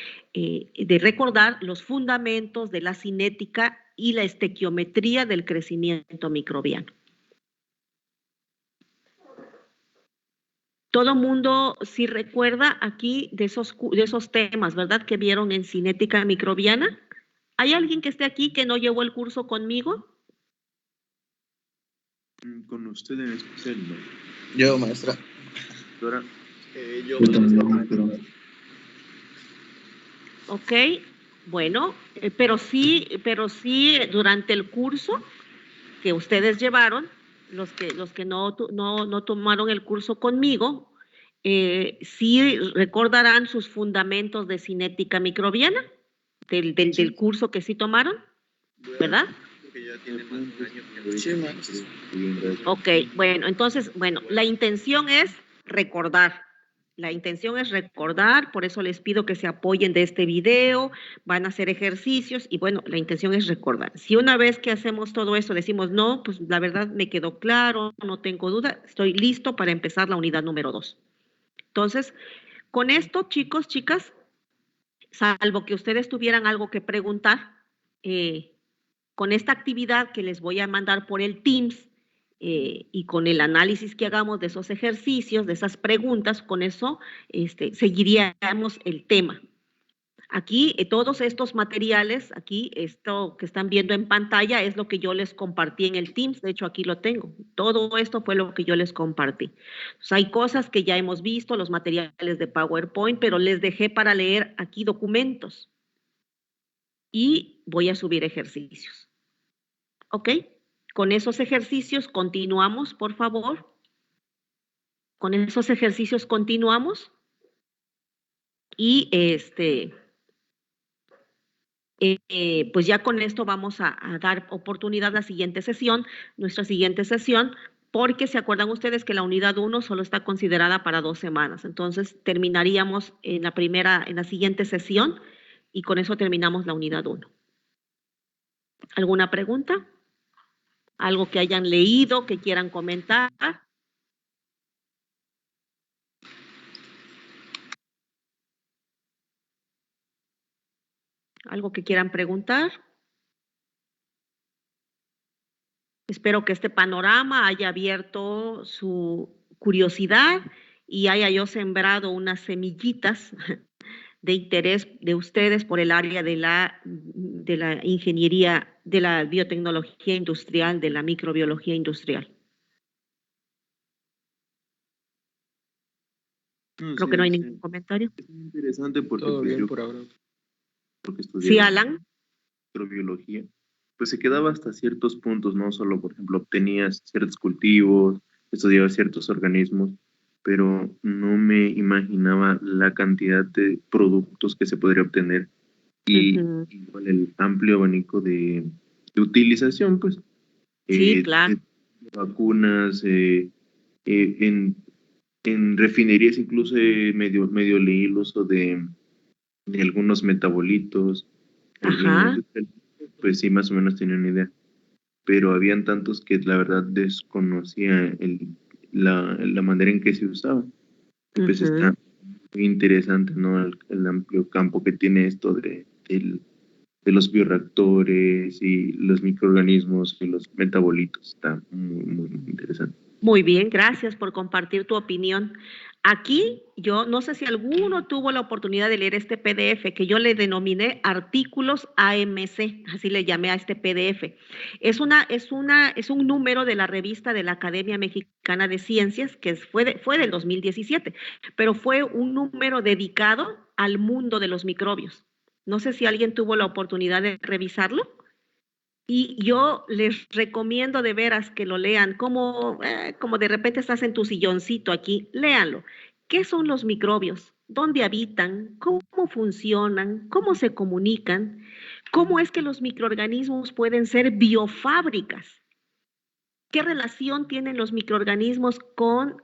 recordar los fundamentos de la cinética y la estequiometría del crecimiento microbiano. Todo mundo sí recuerda aquí de esos temas, ¿verdad? Que vieron en cinética microbiana. ¿Hay alguien que esté aquí que no llevó el curso conmigo? Con usted en especial, ¿no? Yo, maestra. Doctora. Yo también, maestra. Ok, bueno, pero sí durante el curso que ustedes llevaron, los que no tomaron el curso conmigo, sí recordarán sus fundamentos de cinética microbiana del curso que sí tomaron, ¿verdad? Sí, maestra. Ok, bueno, entonces, la intención es recordar. La intención es recordar, por eso les pido que se apoyen de este video, van a hacer ejercicios y bueno, la intención es recordar. Si una vez que hacemos todo eso decimos, no, pues la verdad me quedó claro, no tengo duda, estoy listo para empezar la unidad número 2. Entonces, con esto, chicos, chicas, salvo que ustedes tuvieran algo que preguntar, con esta actividad que les voy a mandar por el Teams, y con el análisis que hagamos de esos ejercicios, de esas preguntas, con eso seguiríamos el tema. Aquí, todos estos materiales, aquí, esto que están viendo en pantalla es lo que yo les compartí en el Teams, de hecho aquí lo tengo. Todo esto fue lo que yo les compartí. Entonces, hay cosas que ya hemos visto, los materiales de PowerPoint, pero les dejé para leer aquí documentos. Y voy a subir ejercicios. ¿Ok? Con esos ejercicios continuamos, por favor. Con esos ejercicios continuamos. Y pues ya con esto vamos a dar oportunidad a la siguiente sesión, nuestra siguiente sesión, porque se acuerdan ustedes que la unidad 1 solo está considerada para 2 semanas. Entonces terminaríamos en la siguiente sesión y con eso terminamos la unidad 1. ¿Alguna pregunta? ¿Algo que hayan leído, que quieran comentar? ¿Algo que quieran preguntar? Espero que este panorama haya abierto su curiosidad y haya yo sembrado unas semillitas de interés de ustedes por el área de la ingeniería, de la biotecnología industrial, de la microbiología industrial. Creo que no hay ningún comentario. Es muy interesante porque todo bien por ahora. Porque estudié Sí, Alan. microbiología, pues se quedaba hasta ciertos puntos, no solo, por ejemplo, obtenías ciertos cultivos, estudiabas ciertos organismos, pero no me imaginaba la cantidad de productos que se podría obtener y igual el amplio abanico de utilización, pues. Sí, claro. De vacunas, en refinerías incluso medio leí el uso de algunos metabolitos. Ajá. Pues sí, más o menos tenía una idea. Pero habían tantos que la verdad desconocía la manera en que se usaba. Pues está muy interesante, ¿no? El amplio campo que tiene esto de los bioreactores y los microorganismos y los metabolitos. Está muy, muy, muy interesante. Muy bien, gracias por compartir tu opinión. Aquí, yo no sé si alguno tuvo la oportunidad de leer este PDF que yo le denominé artículos AMC, así le llamé a este PDF. Es un número de la revista de la Academia Mexicana de Ciencias, que fue del 2017, pero fue un número dedicado al mundo de los microbios. No sé si alguien tuvo la oportunidad de revisarlo. Y yo les recomiendo de veras que lo lean, como de repente estás en tu silloncito aquí, léanlo. ¿Qué son los microbios? ¿Dónde habitan? ¿Cómo funcionan? ¿Cómo se comunican? ¿Cómo es que los microorganismos pueden ser biofábricas? ¿Qué relación tienen los microorganismos con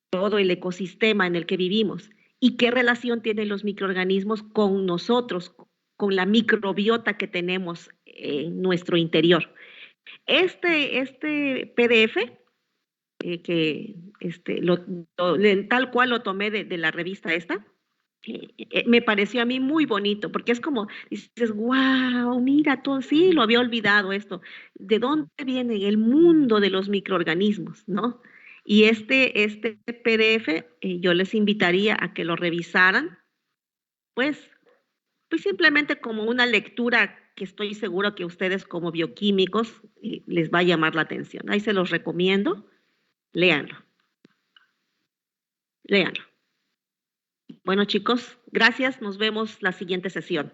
todo el ecosistema en el que vivimos? ¿Y qué relación tienen los microorganismos con nosotros, con la microbiota que tenemos en nuestro interior? Este PDF, tal cual lo tomé de la revista esta, me pareció a mí muy bonito, porque es como, dices, wow, mira, todo, sí, lo había olvidado esto. ¿De dónde viene el mundo de los microorganismos, no? Y este PDF, yo les invitaría a que lo revisaran, pues simplemente como una lectura que estoy seguro que ustedes como bioquímicos les va a llamar la atención. Ahí se los recomiendo, léanlo. Léanlo. Bueno, chicos, gracias. Nos vemos la siguiente sesión.